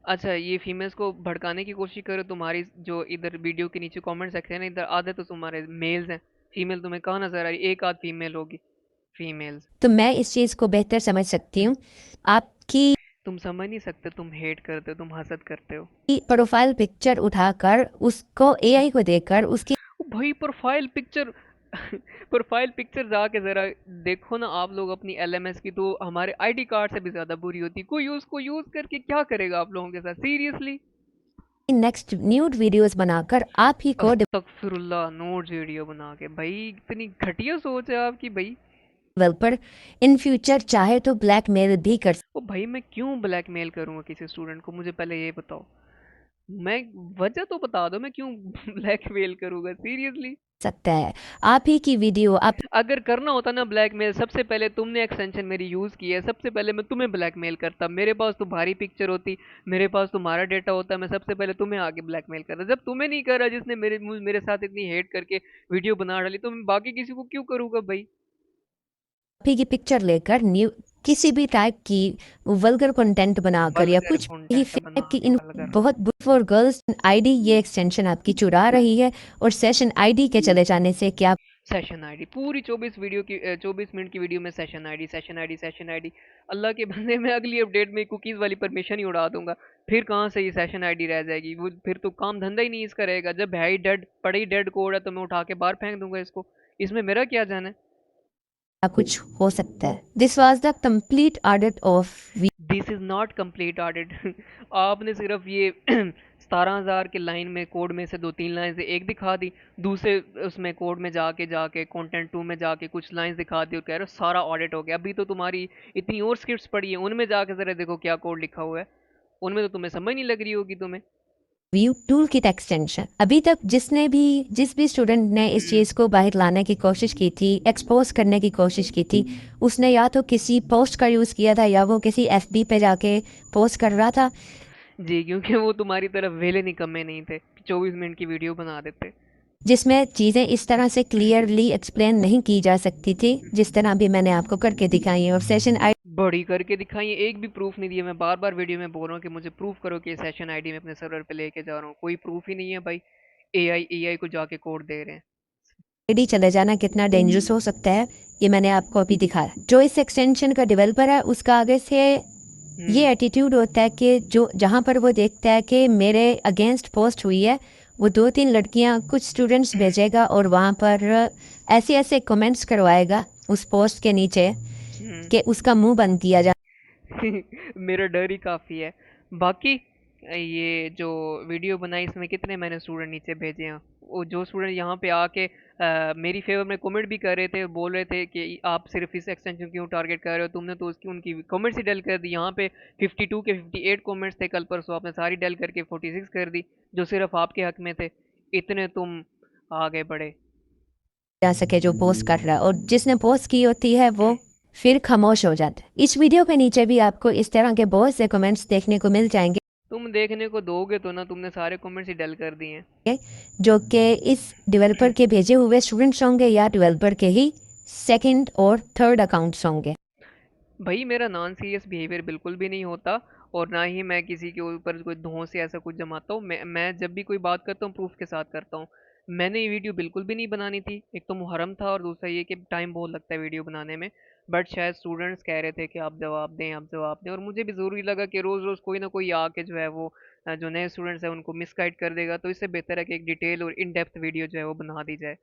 Speaker 1: अच्छा, ये फीमेल्स को भड़काने की कोशिश करो, तुम्हारी जो इधर वीडियो के नीचे कमेंट सेक्शन है इधर आधे तो तुम्हारे मेल्स हैं, फीमेल तुम्हें कहाँ नजर आ रही, एक आध फीमेल होगी। फीमेल्स।
Speaker 2: तो मैं इस चीज़ को बेहतर समझ सकती हूँ। आपकी
Speaker 1: तुम समझ नहीं सकते, तुम हेट करते हो, तुम हसद करते हो।
Speaker 2: प्रोफाइल पिक्चर उठाकर उसको एआई को देकर उसकी
Speaker 1: ओ भाई प्रोफाइल पिक्चर प्रोफाइल पिक्चर जाके जरा देखो ना आप लोग अपनी एलएमएस की, तो हमारे आईडी कार्ड से भी ज्यादा बुरी होती। कोई उसको यूज करके क्या करेगा आप लोगों के साथ, सीरियसली।
Speaker 2: नेक्स्ट न्यूड वीडियोस बनाकर आप ही को
Speaker 1: अस्तगफिरुल्लाह, नोट्स वीडियो बना के, भाई इतनी घटिया सोच है आपकी भाई।
Speaker 2: डेवलपर इन फ्यूचर चाहे तो ब्लैकमेल भी कर
Speaker 1: ओ भाई मैं क्यों ब्लैकमेल करूंगा किसी स्टूडेंट को, मुझे पहले ये बताओ। मैं वजह तो बता दो, मैं क्यों ब्लैकमेल करूंगा सीरियसली।
Speaker 2: सकता है। आप ही की वीडियो आप
Speaker 1: अगर करना होता ना ब्लैकमेल, सबसे पहले तुमने एक्सटेंशन मेरी यूज की है, सबसे पहले मैं तुम्हें ब्लैकमेल करता, मेरे पास तुम्हारी पिक्चर होती, मेरे पास तुम्हारा डेटा होता, मैं सबसे पहले तुम्हें आगे ब्लैकमेल करता। जब तुम्हें नहीं करा, जिसने मेरे साथ इतनी हेट करके वीडियो बना डाली, तो मैं बाकी किसी को क्यों करूंगा भाई।
Speaker 2: ही की पिक्चर लेकर न्यू किसी भी टाइप की वल्गर कंटेंट बनाकर या
Speaker 1: वल्गर
Speaker 2: कुछ ही
Speaker 1: कंटेंट बना
Speaker 2: टाइप की
Speaker 1: के,
Speaker 2: इन
Speaker 1: वल्गर।
Speaker 2: बहुत फॉर गर्ल्स आईडी ये एक्सटेंशन आपकी चुरा रही है और सेशन आईडी के चले जाने से क्या
Speaker 1: सेशन आईडी पूरी 24 मिनट की वीडियो में session ID, session ID, session ID. अल्लाह के बंदे, मैं अगली अपडेट में कुकीज़ वाली परमिशन ही उड़ा दूंगा। फिर कहाँ से ये सेशन आईडी रह जाएगी, वो फिर तो काम धंधा ही नहीं इसका रहेगा। जब है ही डेड, पड़े ही डेड कोड है, तो मैं उठा के बाहर फेंक दूंगा इसको, इसमें मेरा क्या जाना है।
Speaker 2: कुछ हो सकता है। This was the complete audit of
Speaker 1: this is not complete audit. आपने सिर्फ ये 17,000 के लाइन में कोड में से दो तीन लाइन से एक दिखा दी, दूसरे उसमें कोड में जाके जाके कंटेंट टू में जाके कुछ लाइंस दिखा दी और कह रहे हो सारा ऑडिट हो गया। अभी तो तुम्हारी इतनी और स्क्रिप्ट्स पड़ी है, उनमें जाके जरा देखो क्या कोड लिखा हुआ है, उनमें तो तुम्हें समझ नहीं लग रही होगी तुम्हें।
Speaker 2: View tool kit extension. अभी तक जिस भी स्टूडेंट ने इस
Speaker 1: हम्म,
Speaker 2: चीज़ को बाहर लाने की कोशिश की थी, एक्सपोज करने की कोशिश की थी, उसने या तो किसी पोस्ट का यूज़ किया था या वो किसी एफबी पे जाके पोस्ट कर रहा था,
Speaker 1: जी, क्योंकि वो तुम्हारी तरफ वेले निकम्मे नहीं थे, 24 मिनट की वीडियो बना देते।
Speaker 2: जिसमें चीज़ें इस तरह से क्लियरली एक्सप्लेन नहीं की जा सकती थी जिस तरह भी मैंने आपको करके दिखाई है। और सेशन आई
Speaker 1: बड़ी करके दिखाई है, एक भी प्रूफ नहीं दिया। मैं बार बार वीडियो में बोल रहा हूँ कि मुझे प्रूफ करो कि सेशन आईडी मैं अपने सर्वर पे लेके जा रहा हूँ, कोई प्रूफ ही नहीं है भाई। एआई को जाके कोड दे रहे हैं।
Speaker 2: डी चले जाना कितना डेंजरस हो सकता है, ये मैंने आपको अभी दिखाया। जो इस एक्सटेंशन का डेवलपर है उसका आगे से ये
Speaker 1: हम्म।
Speaker 2: एटीट्यूड होता है कि जो जहाँ पर वो देखता है कि मेरे अगेंस्ट पोस्ट हुई है, वो दो तीन लड़कियाँ कुछ स्टूडेंट्स भेजेगा और वहाँ पर ऐसे ऐसे कमेंट्स करवाएगा उस पोस्ट के नीचे
Speaker 1: हम्म।
Speaker 2: कि उसका मुंह बंद किया जाए।
Speaker 1: मेरा डर ही काफ़ी है। बाकी ये जो वीडियो बनाई इसमें कितने मैंने स्टूडेंट नीचे भेजे हैं, वो जो स्टूडेंट यहाँ पे आके मेरी फेवर में कमेंट भी कर रहे थे, बोल रहे थे कि आप सिर्फ इस एक्सटेंशन क्यों टारगेट कर रहे हो, तुमने तो उसकी उनकी कमेंट्स ही डल कर दी। यहाँ पे 52 के 58 कमेंट्स थे कल परसों, आपने सारी डल करके 46 कर दी जो सिर्फ आपके हक में थे। इतने तुम आगे बढ़े।
Speaker 2: जा सके जो पोस्ट कर रहा है, और जिसने पोस्ट की होती है वो फिर खामोश हो जाता है। इस वीडियो के नीचे भी आपको इस तरह के बहुत से कमेंट्स देखने को मिल जाएंगे
Speaker 1: तुम देखने को दोगे तो ना, तुमने सारे कमेंट्स ही डल कर दिए
Speaker 2: जो कि इस डेवलपर
Speaker 1: हैं।
Speaker 2: के भेजे हुए स्टूडेंट्स होंगे या डेवलपर के ही सेकंड और थर्ड अकाउंट्स होंगे।
Speaker 1: भाई मेरा नॉन सीरियस बिहेवियर बिल्कुल भी नहीं होता, और ना ही मैं किसी के ऊपर कोई धौंस से ऐसा कुछ जमाता हूँ। मैं जब भी कोई बात करता हूँ प्रूफ के साथ करता हूँ। मैंने ये वीडियो बिल्कुल भी नहीं बनानी थी, एक तो मुहर्रम था और दूसरा ये कि टाइम बहुत लगता है वीडियो बनाने में। बट शायद स्टूडेंट्स कह रहे थे कि आप जवाब दें, आप जवाब दें, और मुझे भी ज़रूरी लगा कि रोज़ रोज़ कोई ना कोई आके जो है वो जो नए स्टूडेंट्स हैं उनको मिसगाइड कर देगा, तो इससे बेहतर है कि एक डिटेल और इन डेप्थ वीडियो जो है वो बना दी जाए।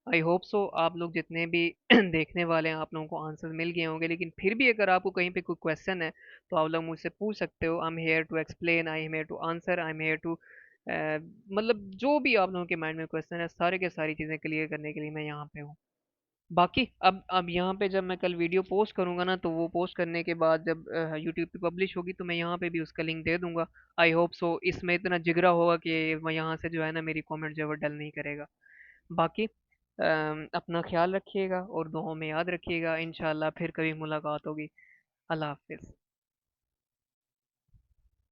Speaker 1: आई होप सो आप लोग जितने भी देखने वाले हैं आप लोगों को आंसर मिल गए होंगे, लेकिन फिर भी अगर आपको कहीं पे कोई क्वेश्चन है तो आप लोग मुझसे पूछ सकते हो। I am here to explain, I am here to answer, I am here to मतलब जो भी आप लोगों के माइंड में क्वेश्चन है सारे के सारी चीज़ें क्लियर करने के लिए मैं यहाँ पे हूँ। बाकी अब यहाँ पे जब मैं कल वीडियो पोस्ट करूँगा ना, तो वो पोस्ट करने के बाद जब यूट्यूब पे पब्लिश होगी तो मैं यहाँ पे भी उसका लिंक दे दूंगा। आई होप सो इसमें इतना जिगरा होगा कि मैं यहाँ से जो है ना मेरी कमेंट जो है वो डल नहीं करेगा। बाकी अपना ख्याल रखिएगा और दुआओं में याद रखिएगा। इंशाल्लाह फिर कभी मुलाकात होगी। अल्लाह हाफिज़।